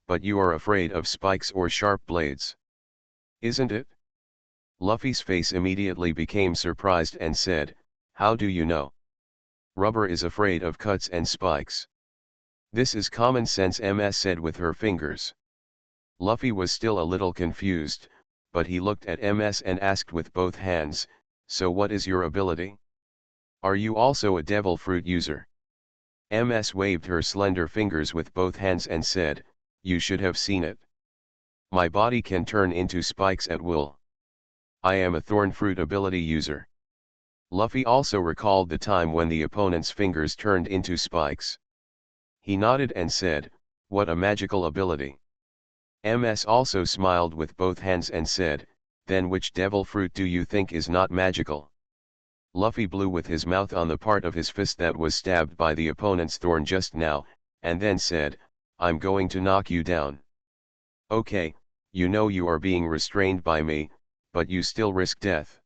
But you are afraid of spikes or sharp blades. Isn't it?" Luffy's face immediately became surprised and said, "How do you know? Rubber is afraid of cuts and spikes." "This is common sense," MS said with her fingers. Luffy was still a little confused, but he looked at MS and asked with both hands, "So what is your ability? Are you also a devil fruit user?" MS waved her slender fingers with both hands and said, "You should have seen it. My body can turn into spikes at will. I am a thorn fruit ability user." Luffy also recalled the time when the opponent's fingers turned into spikes. He nodded and said, "What a magical ability." MS also smiled with both hands and said, "Then which devil fruit do you think is not magical?" Luffy blew with his mouth on the part of his fist that was stabbed by the opponent's thorn just now, and then said, "I'm going to knock you down. Okay, you know you are being restrained by me, but you still risk death.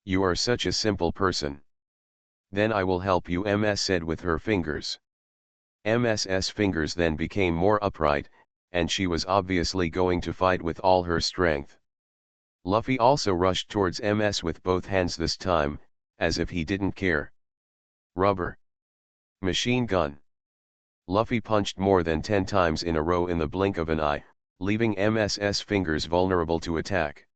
You are such a simple person. Then I will help you," MS said with her fingers. MS's fingers then became more upright, and she was obviously going to fight with all her strength. Luffy also rushed towards MS with both hands this time, as if he didn't care. Rubber. Machine gun. Luffy punched more than 10 times in a row in the blink of an eye, leaving MS's fingers vulnerable to attack.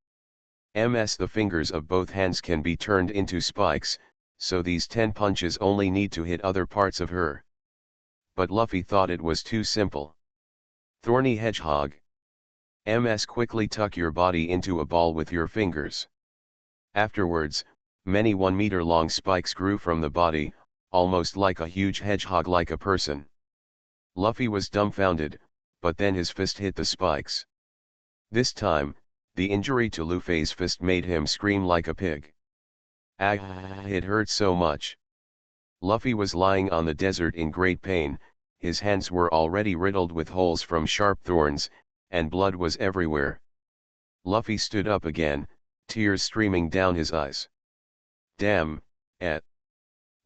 The fingers of both hands can be turned into spikes, so these 10 punches only need to hit other parts of her. But Luffy thought it was too simple. Thorny hedgehog. MS quickly tuck your body into a ball with your fingers. Afterwards, many 1-meter long spikes grew from the body, almost like a huge hedgehog like a person. Luffy was dumbfounded, but then his fist hit the spikes. This time, the injury to Luffy's fist made him scream like a pig. Ah, it hurt so much. Luffy was lying on the desert in great pain, his hands were already riddled with holes from sharp thorns, and blood was everywhere. Luffy stood up again, tears streaming down his eyes. Damn, et.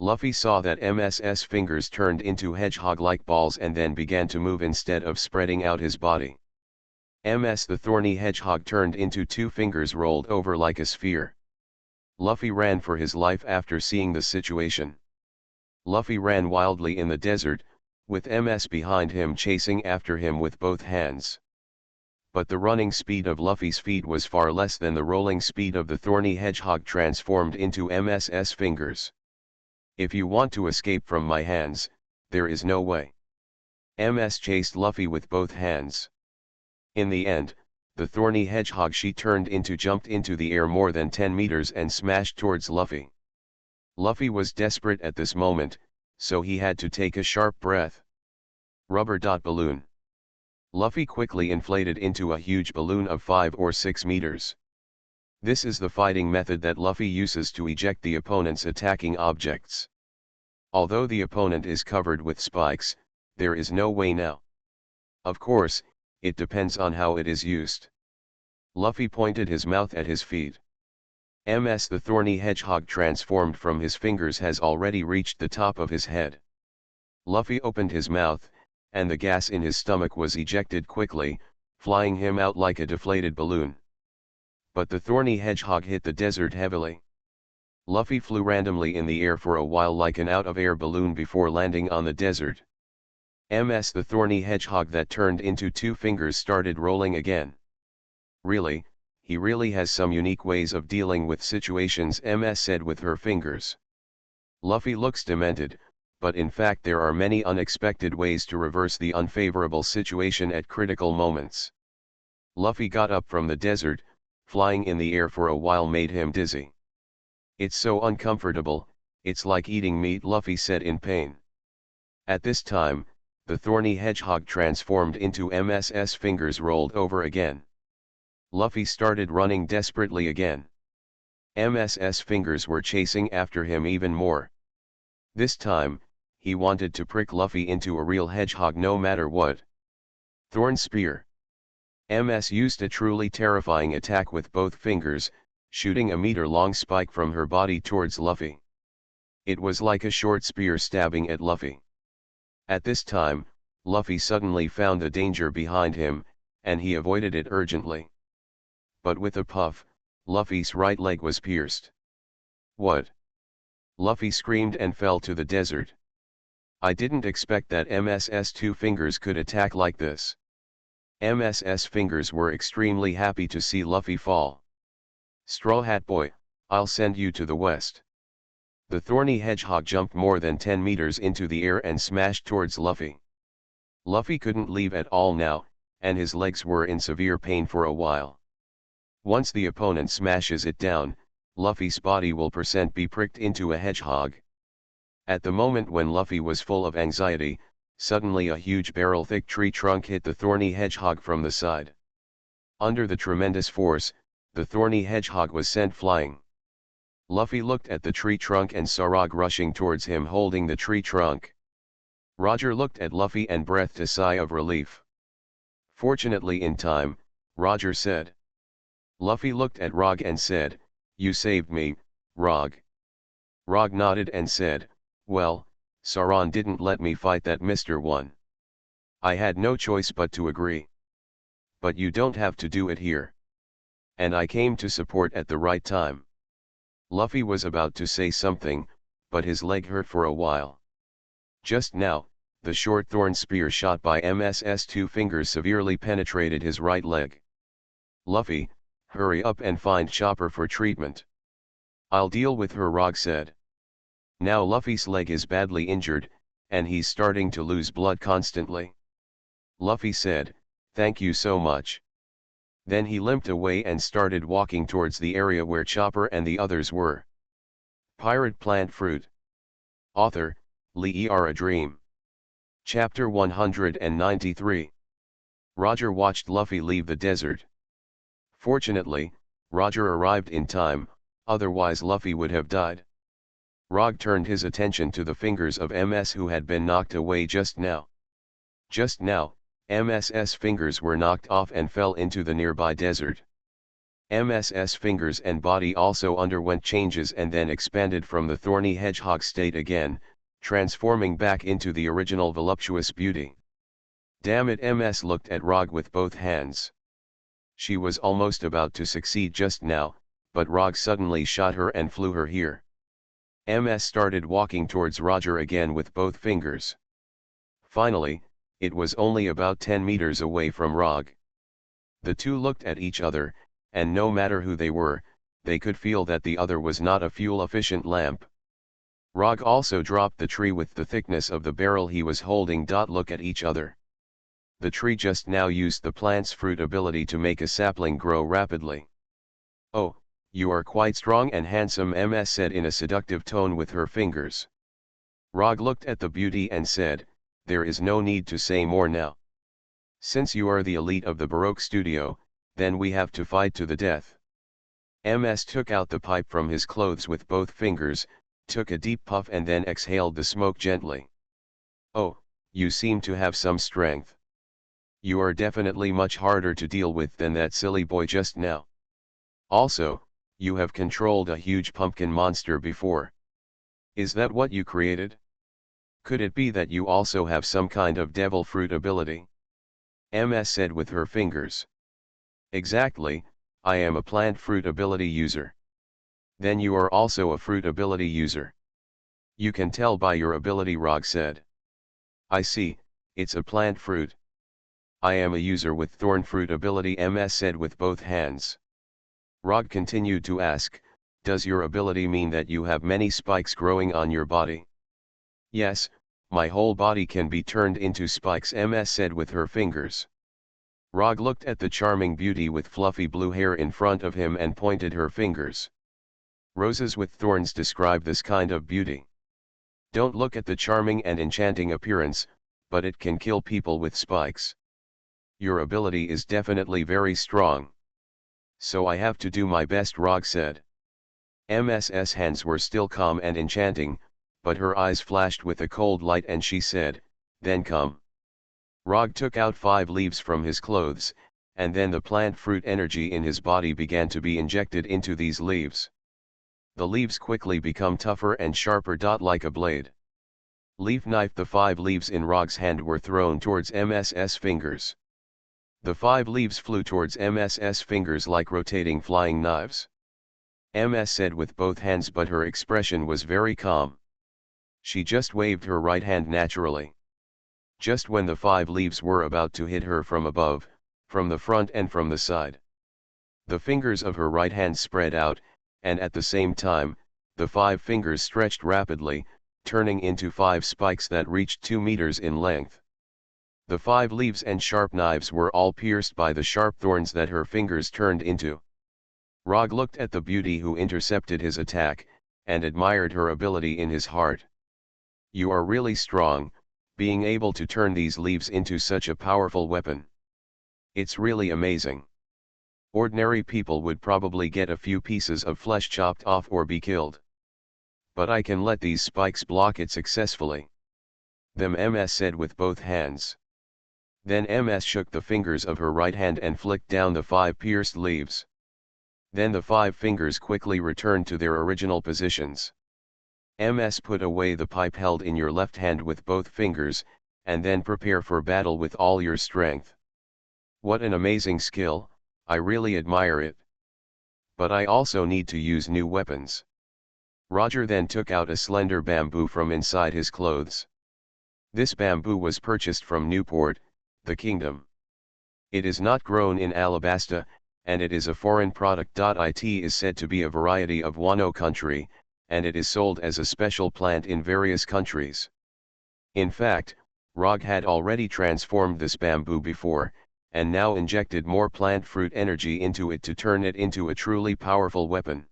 Luffy saw that MS's fingers turned into hedgehog-like balls and then began to move instead of spreading out his body. The thorny hedgehog turned into two fingers rolled over like a sphere. Luffy ran for his life after seeing the situation. Luffy ran wildly in the desert, with MS behind him chasing after him with both hands. But the running speed of Luffy's feet was far less than the rolling speed of the thorny hedgehog transformed into MS's fingers. If you want to escape from my hands, there is no way. MS chased Luffy with both hands. In the end, the thorny hedgehog she turned into jumped into the air more than 10 meters and smashed towards Luffy. Luffy was desperate at this moment, so he had to take a sharp breath. Rubber balloon. Luffy quickly inflated into a huge balloon of 5 or 6 meters. This is the fighting method that Luffy uses to eject the opponent's attacking objects. Although the opponent is covered with spikes, there is no way now. Of course, it depends on how it is used. Luffy pointed his mouth at his feet. The thorny hedgehog transformed from his fingers has already reached the top of his head. Luffy opened his mouth, and the gas in his stomach was ejected quickly, flying him out like a deflated balloon. But the thorny hedgehog hit the desert heavily. Luffy flew randomly in the air for a while like an out-of-air balloon before landing on the desert. The thorny hedgehog that turned into two fingers started rolling again. Really, he really has some unique ways of dealing with situations, MS said with her fingers. Luffy looks demented, but in fact there are many unexpected ways to reverse the unfavorable situation at critical moments. Luffy got up from the desert, flying in the air for a while made him dizzy. It's so uncomfortable, it's like eating meat, Luffy said in pain. At this time, the thorny hedgehog transformed into MS's fingers rolled over again. Luffy started running desperately again. MS's fingers were chasing after him even more. This time, he wanted to prick Luffy into a real hedgehog no matter what. Thorn Spear. MS used a truly terrifying attack with both fingers, shooting a meter-long spike from her body towards Luffy. It was like a short spear stabbing at Luffy. At this time, Luffy suddenly found the danger behind him, and he avoided it urgently. But with a puff, Luffy's right leg was pierced. What? Luffy screamed and fell to the desert. I didn't expect that MS's two fingers could attack like this. MS's fingers were extremely happy to see Luffy fall. Straw Hat Boy, I'll send you to the west. The thorny hedgehog jumped more than 10 meters into the air and smashed towards Luffy. Luffy couldn't leave at all now, and his legs were in severe pain for a while. Once the opponent smashes it down, Luffy's body will be pricked into a hedgehog. At the moment when Luffy was full of anxiety, suddenly a huge barrel-thick tree trunk hit the thorny hedgehog from the side. Under the tremendous force, the thorny hedgehog was sent flying. Luffy looked at the tree trunk and saw Rog rushing towards him holding the tree trunk. Roger looked at Luffy and breathed a sigh of relief. Fortunately in time, Roger said. Luffy looked at Rog and said, "You saved me, Rog." Rog nodded and said, "Well, Sauron didn't let me fight that Mr. One. I had no choice but to agree. But you don't have to do it here. And I came to support at the right time." Luffy was about to say something, but his leg hurt for a while. Just now, the short thorn spear shot by MS's two fingers severely penetrated his right leg. "Luffy, hurry up and find Chopper for treatment." "I'll deal with her," Rog said. Now Luffy's leg is badly injured, and he's starting to lose blood constantly. Luffy said, "Thank you so much." Then he limped away and started walking towards the area where Chopper and the others were. Pirate Plant Fruit. Author, Lee A Dream. Chapter 193. Roger watched Luffy leave the desert. Fortunately, Roger arrived in time, otherwise Luffy would have died. Rog turned his attention to the fingers of MS who had been knocked away just now. Just now, MS's fingers were knocked off and fell into the nearby desert. MS's fingers and body also underwent changes and then expanded from the thorny hedgehog state again, transforming back into the original voluptuous beauty. Damn it, MS looked at Rog with both hands. She was almost about to succeed just now, but Rog suddenly shot her and flew her here. MS started walking towards Roger again with both fingers. Finally, it was only about 10 meters away from Rog. The two looked at each other, and no matter who they were, they could feel that the other was not a fuel-efficient lamp. Rog also dropped the tree with the thickness of the barrel he was holding. Look at each other. The tree just now used the plant's fruit ability to make a sapling grow rapidly. Oh, you are quite strong and handsome, MS said in a seductive tone with her fingers. Rog looked at the beauty and said, there is no need to say more now. Since you are the elite of the Baroque studio, then we have to fight to the death. MS took out the pipe from his clothes with both fingers, took a deep puff and then exhaled the smoke gently. Oh, you seem to have some strength. You are definitely much harder to deal with than that silly boy just now. Also, you have controlled a huge pumpkin monster before. Is that what you created? Could it be that you also have some kind of devil fruit ability? MS said with her fingers. Exactly, I am a plant fruit ability user. Then you are also a fruit ability user. You can tell by your ability, Rog said. I see, it's a plant fruit. I am a user with thorn fruit ability, MS said with both hands. Rog continued to ask, does your ability mean that you have many spikes growing on your body? Yes, my whole body can be turned into spikes, MS said with her fingers. Rog looked at the charming beauty with fluffy blue hair in front of him and pointed her fingers. Roses with thorns describe this kind of beauty. Don't look at the charming and enchanting appearance, but it can kill people with spikes. Your ability is definitely very strong. So I have to do my best, Rog said. MS's hands were still calm and enchanting, but her eyes flashed with a cold light and she said, then come. Rog took out 5 leaves from his clothes, and then the plant fruit energy in his body began to be injected into these leaves. The leaves quickly become tougher and sharper. Like a blade. Leaf knife. The 5 leaves in Rog's hand were thrown towards MS's fingers. The 5 leaves flew towards MS's fingers like rotating flying knives. MS said with both hands, but her expression was very calm. She just waved her right hand naturally. Just when the 5 leaves were about to hit her from above, from the front and from the side, the fingers of her right hand spread out, and at the same time, the 5 fingers stretched rapidly, turning into 5 spikes that reached 2 meters in length. The 5 leaves and sharp knives were all pierced by the sharp thorns that her fingers turned into. Rog looked at the beauty who intercepted his attack, and admired her ability in his heart. You are really strong, being able to turn these leaves into such a powerful weapon. It's really amazing. Ordinary people would probably get a few pieces of flesh chopped off or be killed. But I can let these spikes block it successfully. Them, MS said with both hands. Then MS shook the fingers of her right hand and flicked down the 5 pierced leaves. Then the 5 fingers quickly returned to their original positions. MS put away the pipe held in your left hand with both fingers, and then prepare for battle with all your strength. What an amazing skill, I really admire it. But I also need to use new weapons. Roger then took out a slender bamboo from inside his clothes. This bamboo was purchased from Newport, the kingdom. It is not grown in Alabasta, and it is a foreign product. It is said to be a variety of Wano country, and it is sold as a special plant in various countries. In fact, Rog had already transformed this bamboo before, and now injected more plant fruit energy into it to turn it into a truly powerful weapon.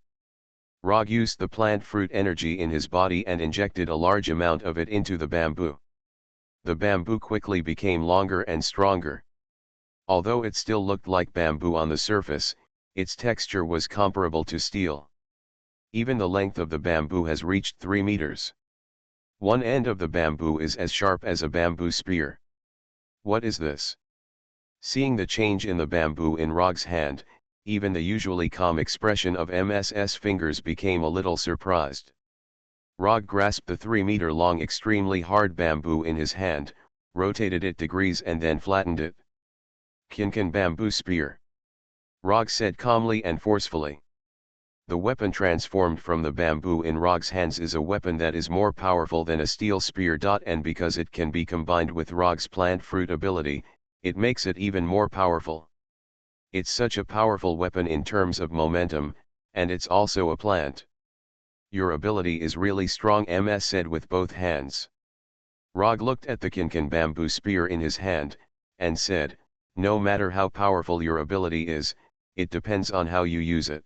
Rog used the plant fruit energy in his body and injected a large amount of it into the bamboo. The bamboo quickly became longer and stronger. Although it still looked like bamboo on the surface, its texture was comparable to steel. Even the length of the bamboo has reached 3 meters. One end of the bamboo is as sharp as a bamboo spear. What is this? Seeing the change in the bamboo in Rog's hand, even the usually calm expression of Ms's fingers became a little surprised. Rog grasped the 3-meter-long extremely hard bamboo in his hand, rotated it degrees and then flattened it. Kinkan bamboo spear. Rog said calmly and forcefully. The weapon transformed from the bamboo in Rog's hands is a weapon that is more powerful than a steel spear. And because it can be combined with Rog's plant fruit ability, it makes it even more powerful. It's such a powerful weapon in terms of momentum, and it's also a plant. Your ability is really strong, Ms said with both hands. Rog looked at the Kinkan bamboo spear in his hand, and said, no matter how powerful your ability is, it depends on how you use it.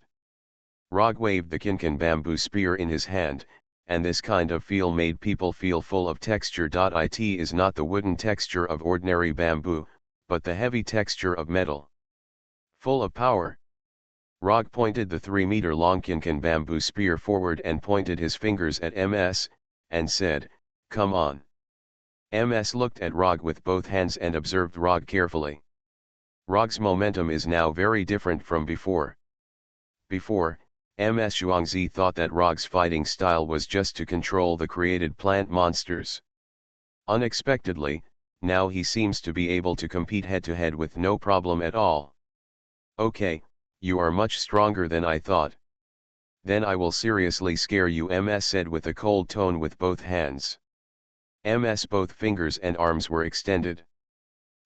Rog waved the Kinkan bamboo spear in his hand, and this kind of feel made people feel full of texture. It is not the wooden texture of ordinary bamboo, but the heavy texture of metal. Full of power. Rog pointed the 3-meter-long Kinkan bamboo spear forward and pointed his fingers at Ms, and said, come on. Ms looked at Rog with both hands and observed Rog carefully. Rog's momentum is now very different from before. Before, Ms Zhuangzi thought that Rog's fighting style was just to control the created plant monsters. Unexpectedly, now he seems to be able to compete head-to-head with no problem at all. Okay, you are much stronger than I thought. Then I will seriously scare you, Ms said with a cold tone with both hands. Ms both fingers and arms were extended.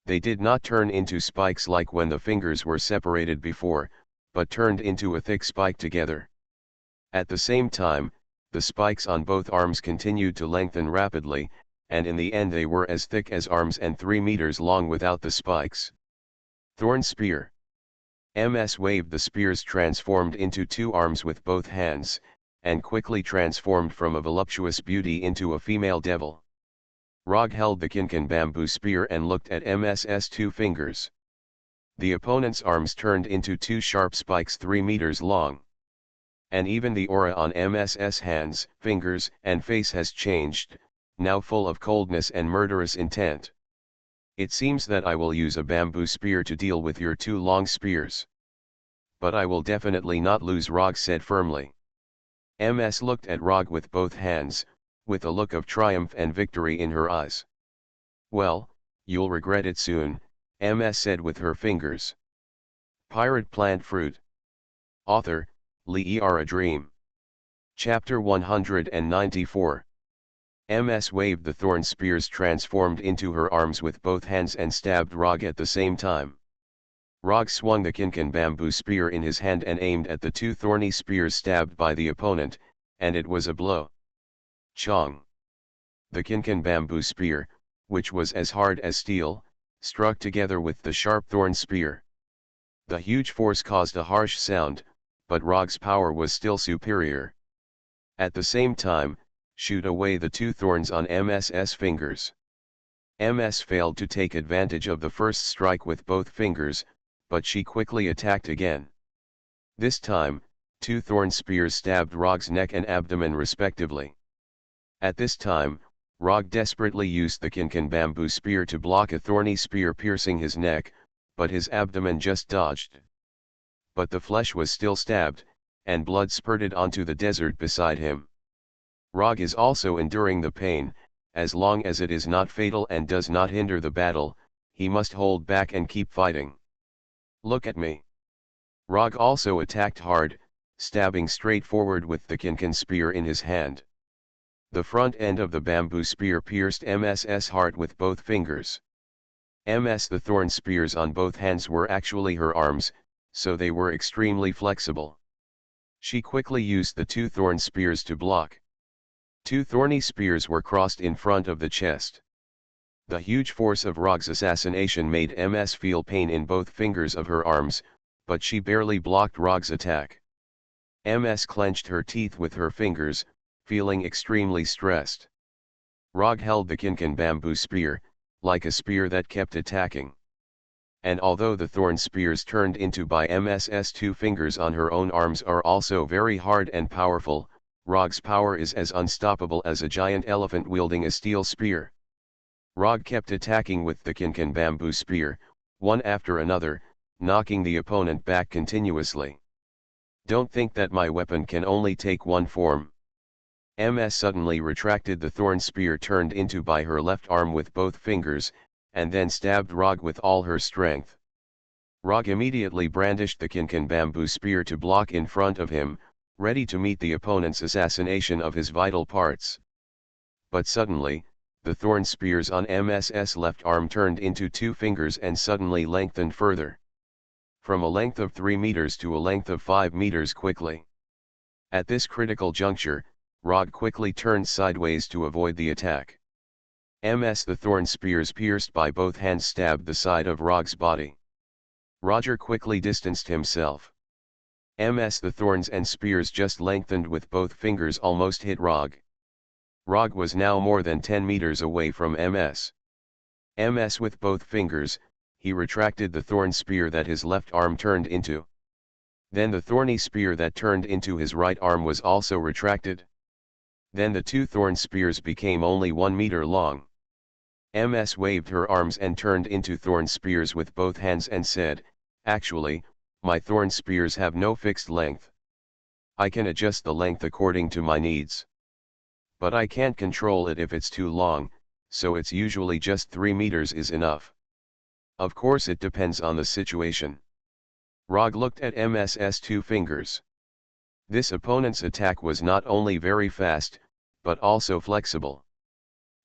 They did not turn into spikes like when the fingers were separated before, but turned into a thick spike together. At the same time, the spikes on both arms continued to lengthen rapidly, and in the end they were as thick as arms and 3 meters long without the spikes. Thorn spear. Ms waved the spears transformed into 2 arms with both hands, and quickly transformed from a voluptuous beauty into a female devil. Rog held the Kinkan bamboo spear and looked at Ms's 2 fingers. The opponent's arms turned into 2 sharp spikes 3 meters long. And even the aura on Ms's hands, fingers, and face has changed, now full of coldness and murderous intent. It seems that I will use a bamboo spear to deal with your 2 long spears. But I will definitely not lose, Rog said firmly. Ms looked at Rog with both hands, with a look of triumph and victory in her eyes. Well, you'll regret it soon, Ms said with her fingers. Pirate Plant Fruit. Author, Li Er, A Dream. Chapter 194. Ms waved the thorn spears transformed into her arms with both hands and stabbed Rog at the same time. Rog swung the Kinkan bamboo spear in his hand and aimed at the 2 thorny spears stabbed by the opponent, and it was a blow. Chong. The Kinkan bamboo spear, which was as hard as steel, struck together with the sharp thorn spear. The huge force caused a harsh sound, but Rog's power was still superior. At the same time, shoot away the 2 thorns on Ms's fingers. Ms failed to take advantage of the first strike with both fingers, but she quickly attacked again. This time, 2 thorn spears stabbed Rog's neck and abdomen respectively. At this time, Rog desperately used the Kinkan bamboo spear to block a thorny spear piercing his neck, but his abdomen just dodged. But the flesh was still stabbed, and blood spurted onto the desert beside him. Rog is also enduring the pain. As long as it is not fatal and does not hinder the battle, he must hold back and keep fighting. Look at me. Rog also attacked hard, stabbing straight forward with the Kinkan spear in his hand. The front end of the bamboo spear pierced Ms's heart with both fingers. The thorn spears on both hands were actually her arms, so they were extremely flexible. She quickly used the 2 thorn spears to block. 2 thorny spears were crossed in front of the chest. The huge force of Rog's assassination made Ms feel pain in both fingers of her arms, but she barely blocked Rog's attack. Ms clenched her teeth with her fingers, feeling extremely stressed. Rog held the Kinkan bamboo spear, like a spear that kept attacking. And although the thorn spears turned into by Ms's 2 fingers on her own arms are also very hard and powerful, Rog's power is as unstoppable as a giant elephant wielding a steel spear. Rog kept attacking with the Kinkan bamboo spear, one after another, knocking the opponent back continuously. Don't think that my weapon can only take one form. Ms suddenly retracted the thorn spear turned into by her left arm with both fingers, and then stabbed Rog with all her strength. Rog immediately brandished the Kinkan bamboo spear to block in front of him, ready to meet the opponent's assassination of his vital parts. But suddenly, the thorn spears on Ms's left arm turned into 2 fingers and suddenly lengthened further. From a length of 3 meters to a length of 5 meters quickly. At this critical juncture, Rog quickly turned sideways to avoid the attack. The thorn spears pierced by both hands stabbed the side of Rog's body. Roger quickly distanced himself. The thorns and spears just lengthened with both fingers almost hit Rog. Rog was now more than 10 meters away from Ms. With both fingers, he retracted the thorn spear that his left arm turned into. Then the thorny spear that turned into his right arm was also retracted. Then the 2 thorn spears became only 1 meter long. Ms waved her arms and turned into thorn spears with both hands and said, "Actually, my thorn spears have no fixed length. I can adjust the length according to my needs. But I can't control it if it's too long, so it's usually just 3 meters is enough. Of course it depends on the situation." Rog looked at Ms's 2 fingers. This opponent's attack was not only very fast, but also flexible.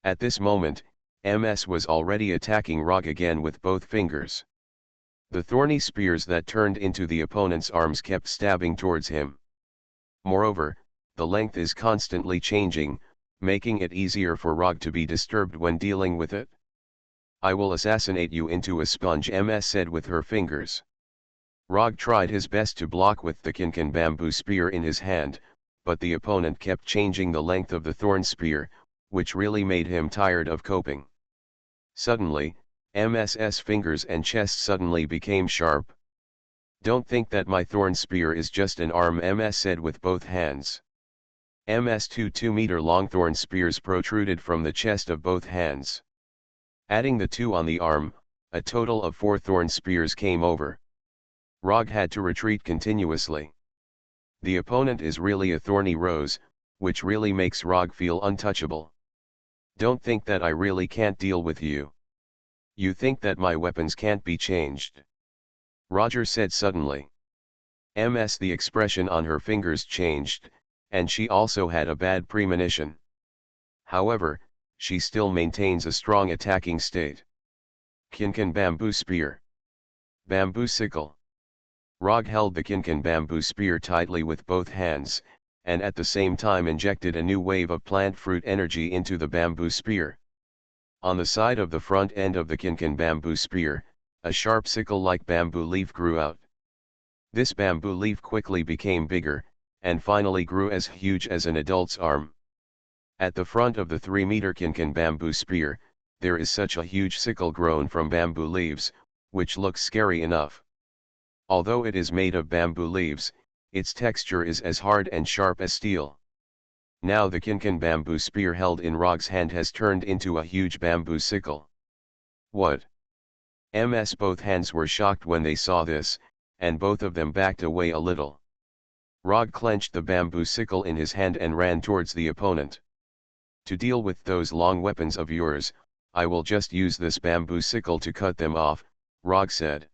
At this moment, Ms was already attacking Rog again with both fingers. The thorny spears that turned into the opponent's arms kept stabbing towards him. Moreover, the length is constantly changing, making it easier for Rog to be disturbed when dealing with it. "I will assassinate you into a sponge," Ms said with her fingers. Rog tried his best to block with the Kinkan bamboo spear in his hand, but the opponent kept changing the length of the thorn spear, which really made him tired of coping. Suddenly, Ms's fingers and chest suddenly became sharp. "Don't think that my thorn spear is just an arm," Ms said with both hands. Ms' 2 2-meter-long thorn spears protruded from the chest of both hands. Adding the 2 on the arm, a total of 4 thorn spears came over. Rog had to retreat continuously. The opponent is really a thorny rose, which really makes Rog feel untouchable. "Don't think that I really can't deal with you. You think that my weapons can't be changed," Roger said suddenly. The expression on her fingers changed, and she also had a bad premonition. However, she still maintains a strong attacking state. Kinkan bamboo spear. Bamboo sickle. Rog held the Kinkan bamboo spear tightly with both hands, and at the same time injected a new wave of plant fruit energy into the bamboo spear. On the side of the front end of the Kinkan bamboo spear, a sharp sickle-like bamboo leaf grew out. This bamboo leaf quickly became bigger, and finally grew as huge as an adult's arm. At the front of the 3-meter Kinkan bamboo spear, there is such a huge sickle grown from bamboo leaves, which looks scary enough. Although it is made of bamboo leaves, its texture is as hard and sharp as steel. Now the Kinkan bamboo spear held in Rog's hand has turned into a huge bamboo sickle. What? Ms both hands were shocked when they saw this, and both of them backed away a little. Rog clenched the bamboo sickle in his hand and ran towards the opponent. "To deal with those long weapons of yours, I will just use this bamboo sickle to cut them off," Rog said.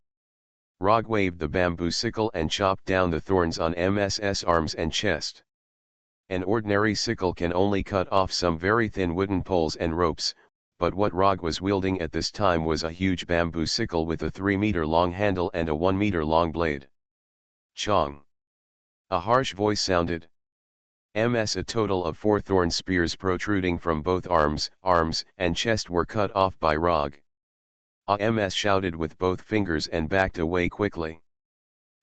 Rog waved the bamboo sickle and chopped down the thorns on Ms's arms and chest. An ordinary sickle can only cut off some very thin wooden poles and ropes, but what Rog was wielding at this time was a huge bamboo sickle with a 3-meter-long handle and a 1-meter-long blade. Chong! A harsh voice sounded. A total of 4 thorn spears protruding from both arms, and chest were cut off by Rog. Ms shouted with both fingers and backed away quickly.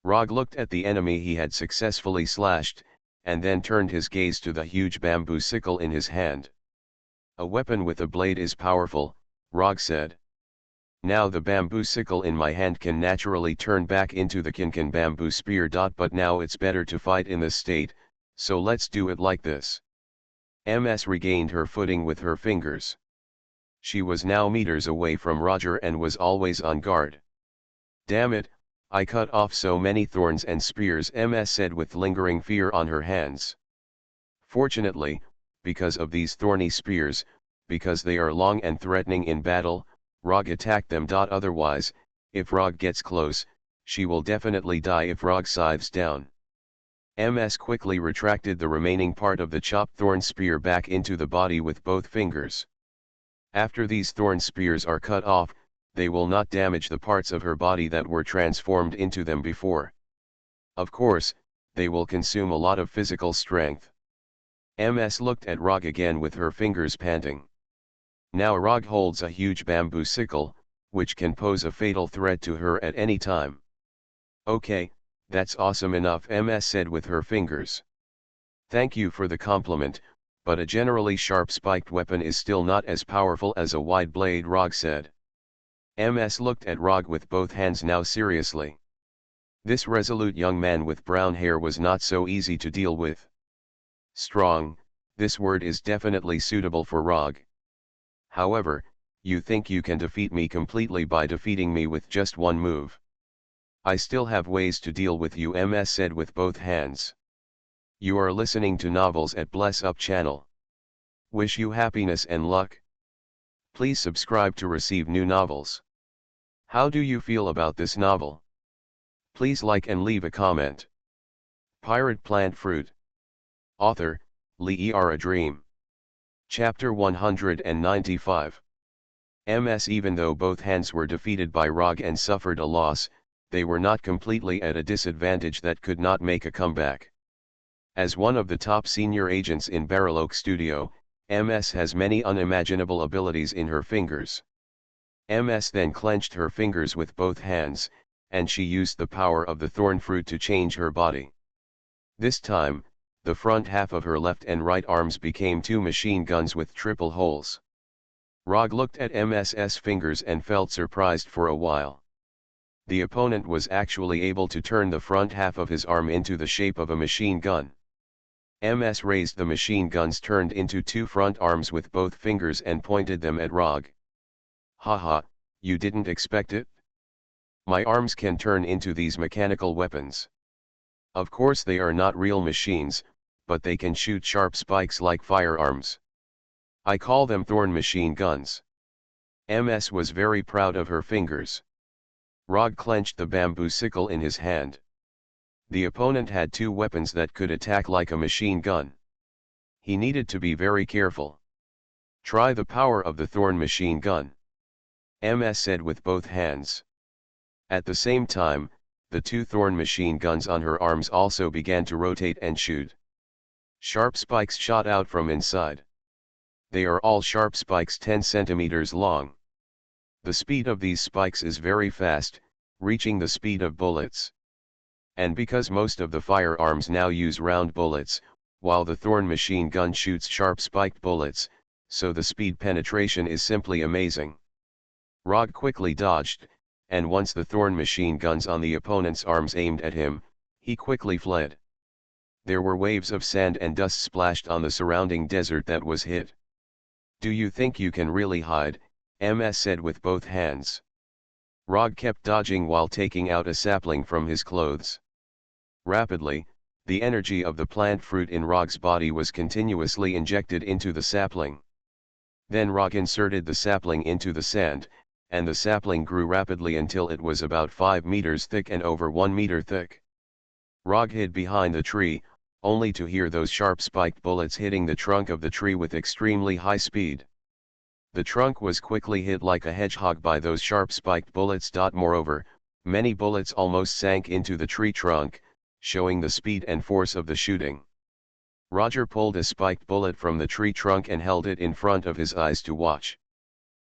Rog looked at the enemy he had successfully slashed, and then turned his gaze to the huge bamboo sickle in his hand. A weapon with a blade is powerful, Rog said. Now the bamboo sickle in my hand can naturally turn back into the Kinkan bamboo spear. But now it's better to fight in this state, so let's do it like this. MS regained her footing with her fingers. She was now meters away from Roger and was always on guard. Damn it, I cut off so many thorns and spears, MS said with lingering fear on her hands. Fortunately, because of these thorny spears, because they are long and threatening in battle, Rog attacked them. Otherwise, if Rog gets close, she will definitely die if Rog scythes down. MS quickly retracted the remaining part of the chopped thorn spear back into the body with both fingers. After these thorn spears are cut off, they will not damage the parts of her body that were transformed into them before. Of course, they will consume a lot of physical strength. MS looked at Rog again with her fingers panting. Now Rog holds a huge bamboo sickle, which can pose a fatal threat to her at any time. Okay, that's awesome enough, MS said with her fingers. Thank you for the compliment, but a generally sharp spiked weapon is still not as powerful as a wide blade, Rog said. MS looked at Rog with both hands now seriously. This resolute young man with brown hair was not so easy to deal with. Strong, this word is definitely suitable for Rog. However, you think you can defeat me completely by defeating me with just one move. I still have ways to deal with you, MS said with both hands. You are listening to Novels at Bless Up channel. Wish you happiness and luck. Please subscribe to receive new novels. How do you feel about this novel? Please like and leave a comment. Pirate Plant Fruit. Author, Lee A Dream. Chapter 195. MS. Even though both hands were defeated by Rog and suffered a loss, they were not completely at a disadvantage that could not make a comeback. As one of the top senior agents in Barrel Studio, MS has many unimaginable abilities in her fingers. MS then clenched her fingers with both hands, and she used the power of the thorn fruit to change her body. This time, the front half of her left and right arms became two machine guns with triple holes. Rog looked at MS's fingers and felt surprised for a while. The opponent was actually able to turn the front half of his arm into the shape of a machine gun. MS raised the machine guns turned into two front arms with both fingers and pointed them at Rog. Haha, you didn't expect it? My arms can turn into these mechanical weapons. Of course they are not real machines, but they can shoot sharp spikes like firearms. I call them thorn machine guns. MS was very proud of her fingers. Rog clenched the bamboo sickle in his hand. The opponent had two weapons that could attack like a machine gun. He needed to be very careful. Try the power of the thorn machine gun, MS said with both hands. At the same time, the two thorn machine guns on her arms also began to rotate and shoot. Sharp spikes shot out from inside. They are all sharp spikes 10 centimeters long. The speed of these spikes is very fast, reaching the speed of bullets. And because most of the firearms now use round bullets, while the thorn machine gun shoots sharp spiked bullets, so the speed penetration is simply amazing. Rog quickly dodged, and once the thorn machine guns on the opponent's arms aimed at him, he quickly fled. There were waves of sand and dust splashed on the surrounding desert that was hit. Do you think you can really hide? MS said with both hands. Rog kept dodging while taking out a sapling from his clothes. Rapidly, the energy of the plant fruit in Rog's body was continuously injected into the sapling. Then Rog inserted the sapling into the sand, and the sapling grew rapidly until it was about 5 meters thick and over 1 meter thick. Rog hid behind the tree, only to hear those sharp spiked bullets hitting the trunk of the tree with extremely high speed. The trunk was quickly hit like a hedgehog by those sharp spiked bullets. Moreover, many bullets almost sank into the tree trunk, showing the speed and force of the shooting. Roger pulled a spiked bullet from the tree trunk and held it in front of his eyes to watch.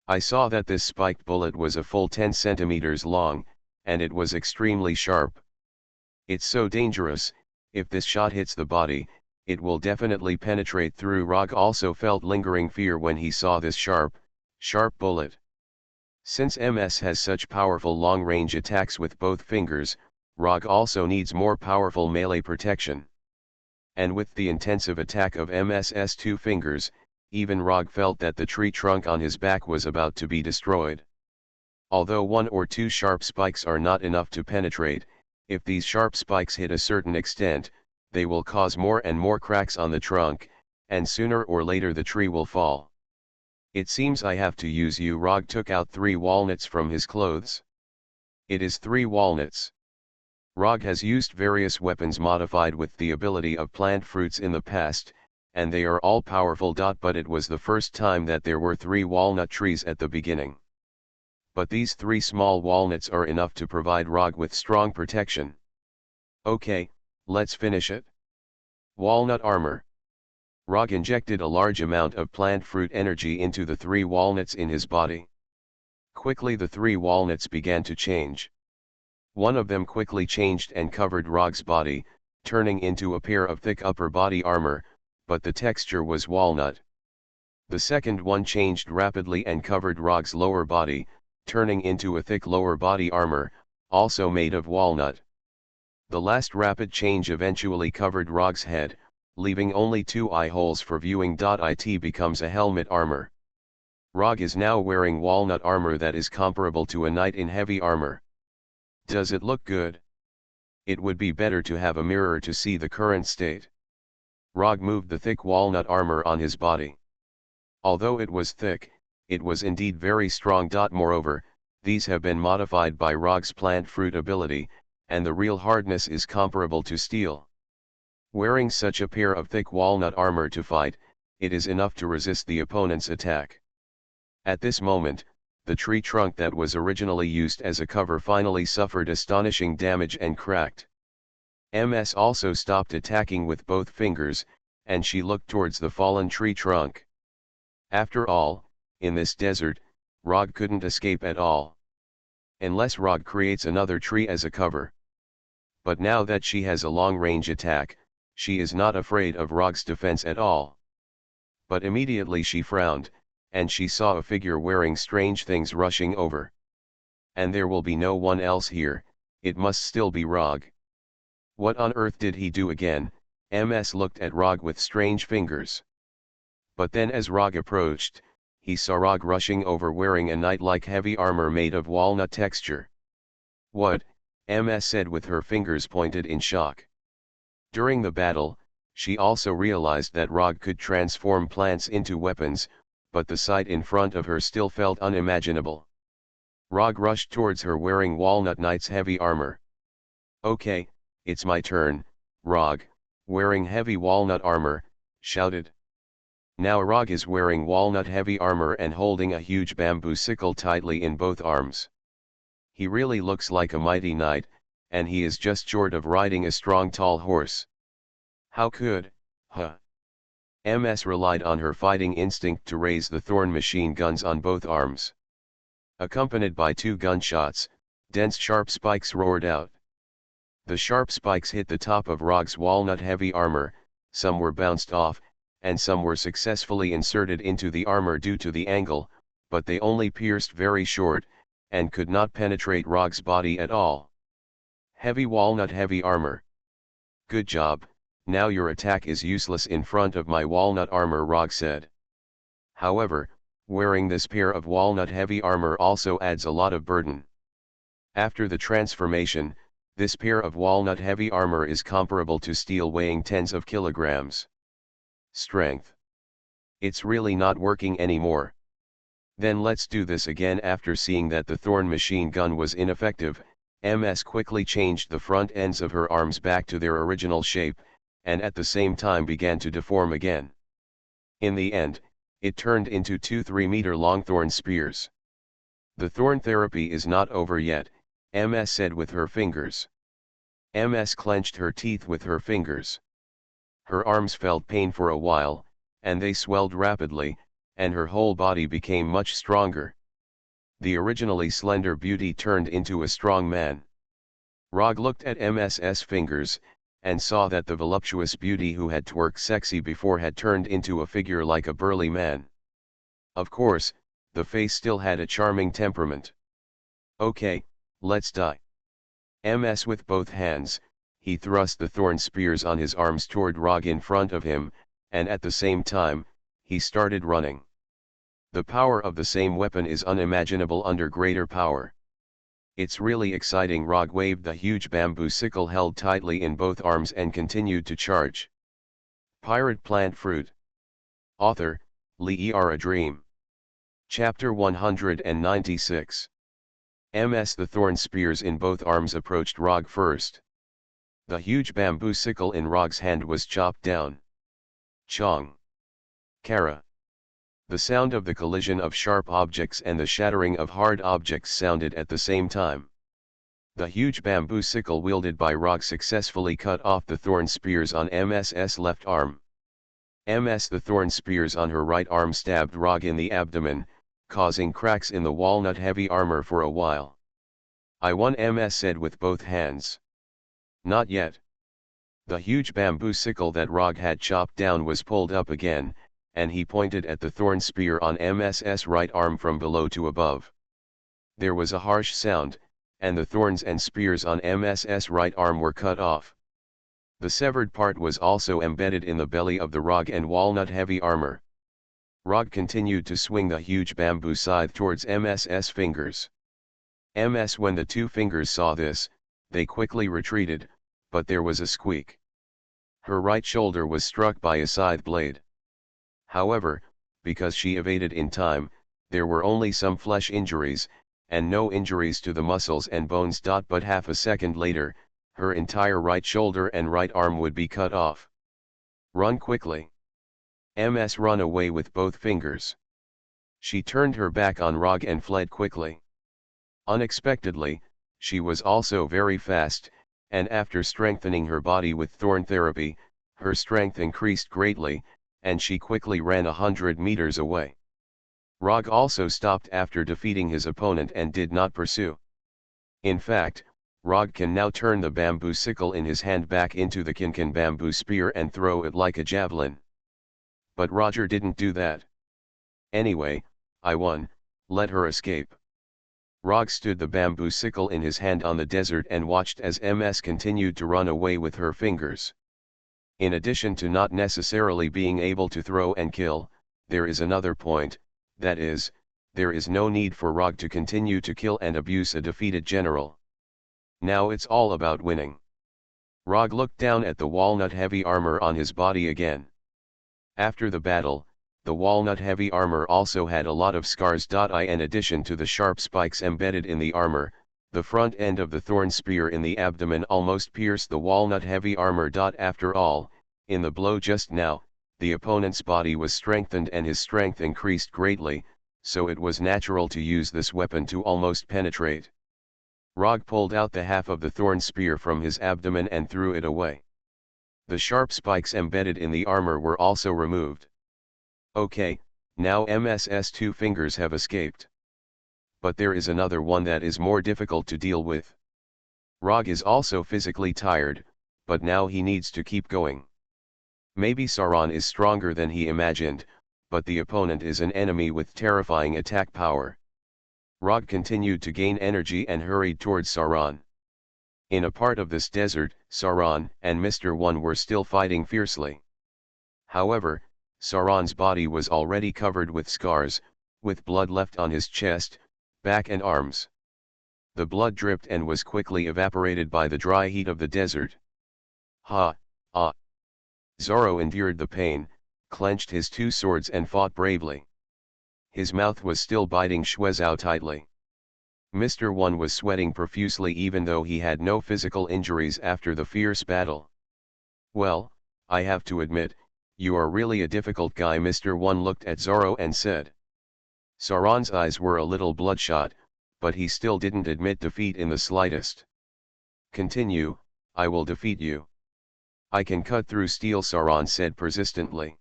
I saw that this spiked bullet was a full 10 centimeters long, and it was extremely sharp. It's so dangerous. If this shot hits the body, it will definitely penetrate through. Rog also felt lingering fear when he saw this sharp bullet. Since MS has such powerful long-range attacks with both fingers, Rog also needs more powerful melee protection. And with the intensive attack of MS's two fingers, even Rog felt that the tree trunk on his back was about to be destroyed. Although one or two sharp spikes are not enough to penetrate, if these sharp spikes hit a certain extent, they will cause more and more cracks on the trunk, and sooner or later the tree will fall. It seems I have to use you. Rog took out 3 walnuts from his clothes. It is 3 walnuts. Rog has used various weapons modified with the ability of plant fruits in the past, and they are all powerful. But it was the first time that there were 3 walnut trees at the beginning. But these 3 small walnuts are enough to provide Rog with strong protection. Okay, let's finish it. Walnut armor. Rog injected a large amount of plant fruit energy into the 3 walnuts in his body. Quickly the 3 walnuts began to change. One of them quickly changed and covered Rog's body, turning into a pair of thick upper body armor, but the texture was walnut. The second one changed rapidly and covered Rog's lower body, turning into a thick lower body armor, also made of walnut. The last rapid change eventually covered Rog's head, leaving only 2 eye holes for viewing. It becomes a helmet armor. Rog is now wearing walnut armor that is comparable to a knight in heavy armor. Does it look good? It would be better to have a mirror to see the current state. Rog moved the thick walnut armor on his body. Although it was thick, it was indeed very strong. Moreover, these have been modified by Rog's plant fruit ability, and the real hardness is comparable to steel. Wearing such a pair of thick walnut armor to fight, it is enough to resist the opponent's attack. At this moment, the tree trunk that was originally used as a cover finally suffered astonishing damage and cracked. MS also stopped attacking with both fingers, and she looked towards the fallen tree trunk. After all, in this desert, Rog couldn't escape at all. Unless Rog creates another tree as a cover. But now that she has a long-range attack, she is not afraid of Rog's defense at all. But immediately she frowned, and she saw a figure wearing strange things rushing over. And there will be no one else here, it must still be Rog. What on earth did he do again? MS looked at Rog with strange fingers. But then as Rog approached, he saw Rog rushing over wearing a knight-like heavy armor made of walnut texture. What? MS said with her fingers pointed in shock. During the battle, she also realized that Rog could transform plants into weapons, but the sight in front of her still felt unimaginable. Rog rushed towards her wearing Walnut Knight's heavy armor. Okay, it's my turn, Rog, wearing heavy walnut armor, shouted. Now Rog is wearing walnut heavy armor and holding a huge bamboo sickle tightly in both arms. He really looks like a mighty knight, and he is just short of riding a strong tall horse. How could, MS relied on her fighting instinct to raise the thorn machine guns on both arms. Accompanied by 2 gunshots, dense sharp spikes roared out. The sharp spikes hit the top of Rog's walnut heavy armor, some were bounced off, and some were successfully inserted into the armor due to the angle, but they only pierced very short, and could not penetrate Rog's body at all. Heavy walnut heavy armor. Good job, now your attack is useless in front of my walnut armor, Rog said. However, wearing this pair of walnut heavy armor also adds a lot of burden. After the transformation, this pair of walnut heavy armor is comparable to steel weighing tens of kilograms. Strength. It's really not working anymore. Then let's do this again. After seeing that the thorn machine gun was ineffective, MS quickly changed the front ends of her arms back to their original shape, and at the same time began to deform again. In the end, it turned into 2 3-meter-long thorn spears. The thorn therapy is not over yet, MS said with her fingers. MS clenched her teeth with her fingers. Her arms felt pain for a while, and they swelled rapidly, and her whole body became much stronger. The originally slender beauty turned into a strong man. Rog looked at MS's fingers, and saw that the voluptuous beauty who had twerked sexy before had turned into a figure like a burly man. Of course, the face still had a charming temperament. "Okay, let's die." Ms with both hands, he thrust the thorn spears on his arms toward Rog in front of him, and at the same time, he started running. The power of the same weapon is unimaginable under greater power. "It's really exciting." Rog waved the huge bamboo sickle held tightly in both arms and continued to charge. Pirate Plant Fruit. Author, Lee A Dream. Chapter 196. Ms the thorn spears in both arms approached Rog first. The huge bamboo sickle in Rog's hand was chopped down. Chong. Kara. The sound of the collision of sharp objects and the shattering of hard objects sounded at the same time. The huge bamboo sickle wielded by Rog successfully cut off the thorn spears on Ms's left arm. Ms the thorn spears on her right arm stabbed Rog in the abdomen, causing cracks in the walnut-heavy armor for a while. "I won," Ms said with both hands. "Not yet." The huge bamboo sickle that Rog had chopped down was pulled up again, and he pointed at the thorn spear on Ms's right arm from below to above. There was a harsh sound, and the thorns and spears on Ms's right arm were cut off. The severed part was also embedded in the belly of the Rog and walnut-heavy armor. Rog continued to swing the huge bamboo scythe towards Ms's fingers. When the two fingers saw this, they quickly retreated, but there was a squeak. Her right shoulder was struck by a scythe blade. However, because she evaded in time, there were only some flesh injuries, and no injuries to the muscles and bones. But half a second later, her entire right shoulder and right arm would be cut off. "Run quickly." Ms run away with both fingers. She turned her back on Rog and fled quickly. Unexpectedly, she was also very fast, and after strengthening her body with thorn therapy, her strength increased greatly, and she quickly ran 100 meters away. Rog also stopped after defeating his opponent and did not pursue. In fact, Rog can now turn the bamboo sickle in his hand back into the kinkin bamboo spear and throw it like a javelin. But Roger didn't do that. "Anyway, I won, let her escape." Rog stood the bamboo sickle in his hand on the desert and watched as Ms continued to run away with her fingers. In addition to not necessarily being able to throw and kill, there is another point, that is, there is no need for Rog to continue to kill and abuse a defeated general. Now it's all about winning. Rog looked down at the walnut-heavy armor on his body again. After the battle, the walnut-heavy armor also had a lot of scars. In addition to the sharp spikes embedded in the armor, the front end of the thorn spear in the abdomen almost pierced the walnut-heavy armor. After all, in the blow just now, the opponent's body was strengthened and his strength increased greatly, so it was natural to use this weapon to almost penetrate. Rog pulled out the half of the thorn spear from his abdomen and threw it away. The sharp spikes embedded in the armor were also removed. "Okay, now Ms's two fingers have escaped. But there is another one that is more difficult to deal with." Rog is also physically tired, but now he needs to keep going. Maybe Sauron is stronger than he imagined, but the opponent is an enemy with terrifying attack power. Rog continued to gain energy and hurried towards Sauron. In a part of this desert, Sauron and Mr. One were still fighting fiercely. However, Sauron's body was already covered with scars, with blood left on his chest, back and arms. The blood dripped and was quickly evaporated by the dry heat of the desert. "Ha, ah." Zorro endured the pain, clenched his two swords and fought bravely. His mouth was still biting Shwezhou tightly. Mr. One was sweating profusely even though he had no physical injuries after the fierce battle. "Well, I have to admit, you are really a difficult guy." Mr. One looked at Zorro and said. Sauron's eyes were a little bloodshot, but he still didn't admit defeat in the slightest. "Continue, I will defeat you." "I can cut through steel," Sauron said persistently.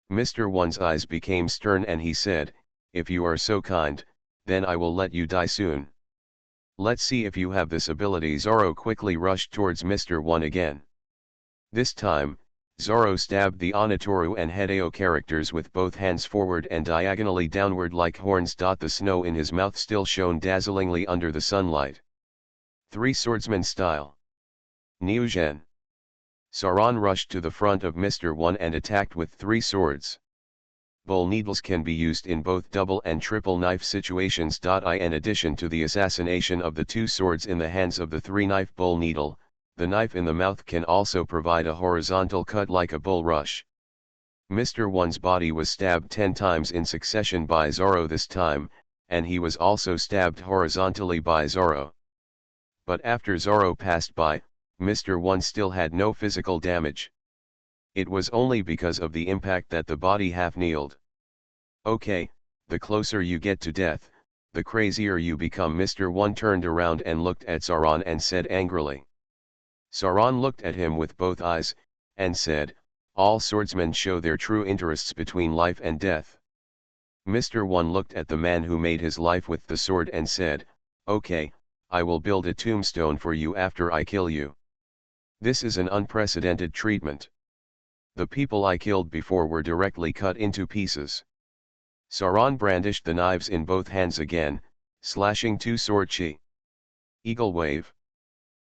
Mr. One's eyes became stern and he said, "If you are so kind, then I will let you die soon." "Let's see if you have this ability." Zorro quickly rushed towards Mr. One again. This time, Zoro stabbed the Onitoru and Hideo characters with both hands forward and diagonally downward like horns. The snow in his mouth still shone dazzlingly under the sunlight. Three swordsman style. Niugen. Sauron rushed to the front of Mr. One and attacked with three swords. Bull needles can be used in both double and triple knife situations. In addition to the assassination of the two swords in the hands of the three-knife bull needle, the knife in the mouth can also provide a horizontal cut like a bull rush. Mr. One's body was stabbed 10 times in succession by Zoro this time, and he was also stabbed horizontally by Zoro. But after Zoro passed by, Mr. One still had no physical damage. It was only because of the impact that the body half-kneeled. Okay, the closer you get to death, the crazier you become. Mr. One turned around and looked at Sauron and said angrily. Sauron looked at him with both eyes, and said, "All swordsmen show their true interests between life and death." Mr. One looked at the man who made his life with the sword and said, "Okay, I will build a tombstone for you after I kill you. This is an unprecedented treatment. The people I killed before were directly cut into pieces." Sauron brandished the knives in both hands again, slashing two sword chi. Eagle wave.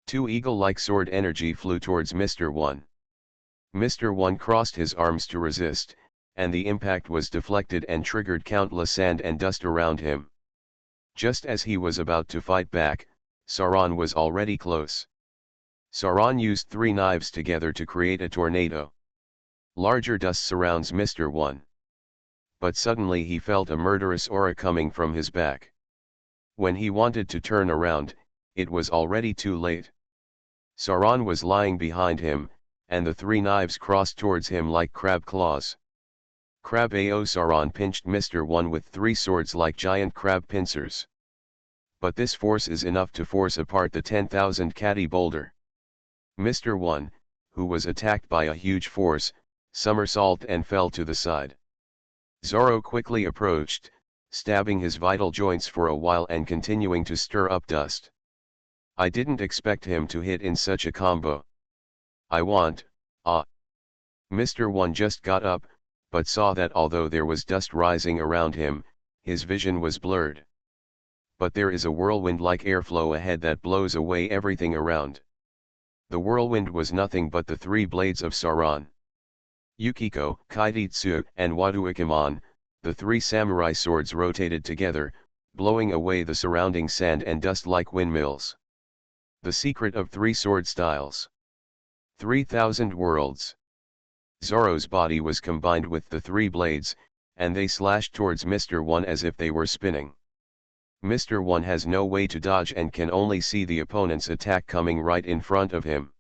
Two eagle-like sword energy flew towards Mr. One. Mr. One crossed his arms to resist, and the impact was deflected and triggered countless sand and dust around him. Just as he was about to fight back, Sauron was already close. Sauron used three knives together to create a tornado. Larger dust surrounds Mr. One. But suddenly he felt a murderous aura coming from his back. When he wanted to turn around, it was already too late. Sauron was lying behind him, and the three knives crossed towards him like crab claws. Crab Ao Sauron pinched Mr. One with three swords like giant crab pincers. But this force is enough to force apart the 10,000 Kati boulder. Mr. One, who was attacked by a huge force, somersaulted and fell to the side. Zoro quickly approached, stabbing his vital joints for a while and continuing to stir up dust. I didn't expect him to hit in such a combo. Mr. One just got up, but saw that although there was dust rising around him, his vision was blurred. But there is a whirlwind-like airflow ahead that blows away everything around. The whirlwind was nothing but the three blades of Sauron. Yukiko, Kaiditsu, and Waduikamon, the three samurai swords rotated together, blowing away the surrounding sand and dust like windmills. The secret of three sword styles. 3,000 worlds. Zoro's body was combined with the three blades, and they slashed towards Mr. One as if they were spinning. Mr. One has no way to dodge and can only see the opponent's attack coming right in front of him.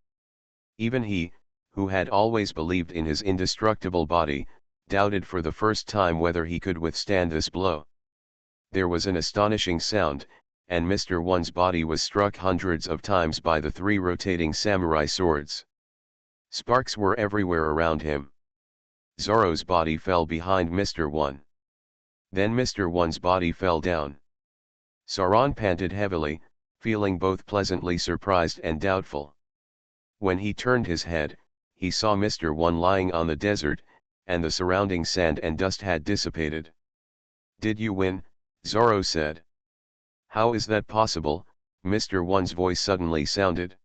Even he, who had always believed in his indestructible body, doubted for the first time whether he could withstand this blow. There was an astonishing sound, and Mr. One's body was struck hundreds of times by the three rotating samurai swords. Sparks were everywhere around him. Zoro's body fell behind Mr. One. Then Mr. One's body fell down. Sauron panted heavily, feeling both pleasantly surprised and doubtful. When he turned his head, he saw Mr. One lying on the desert, and the surrounding sand and dust had dissipated. "Did you win?" Zoro said. "How is that possible?" Mr. One's voice suddenly sounded.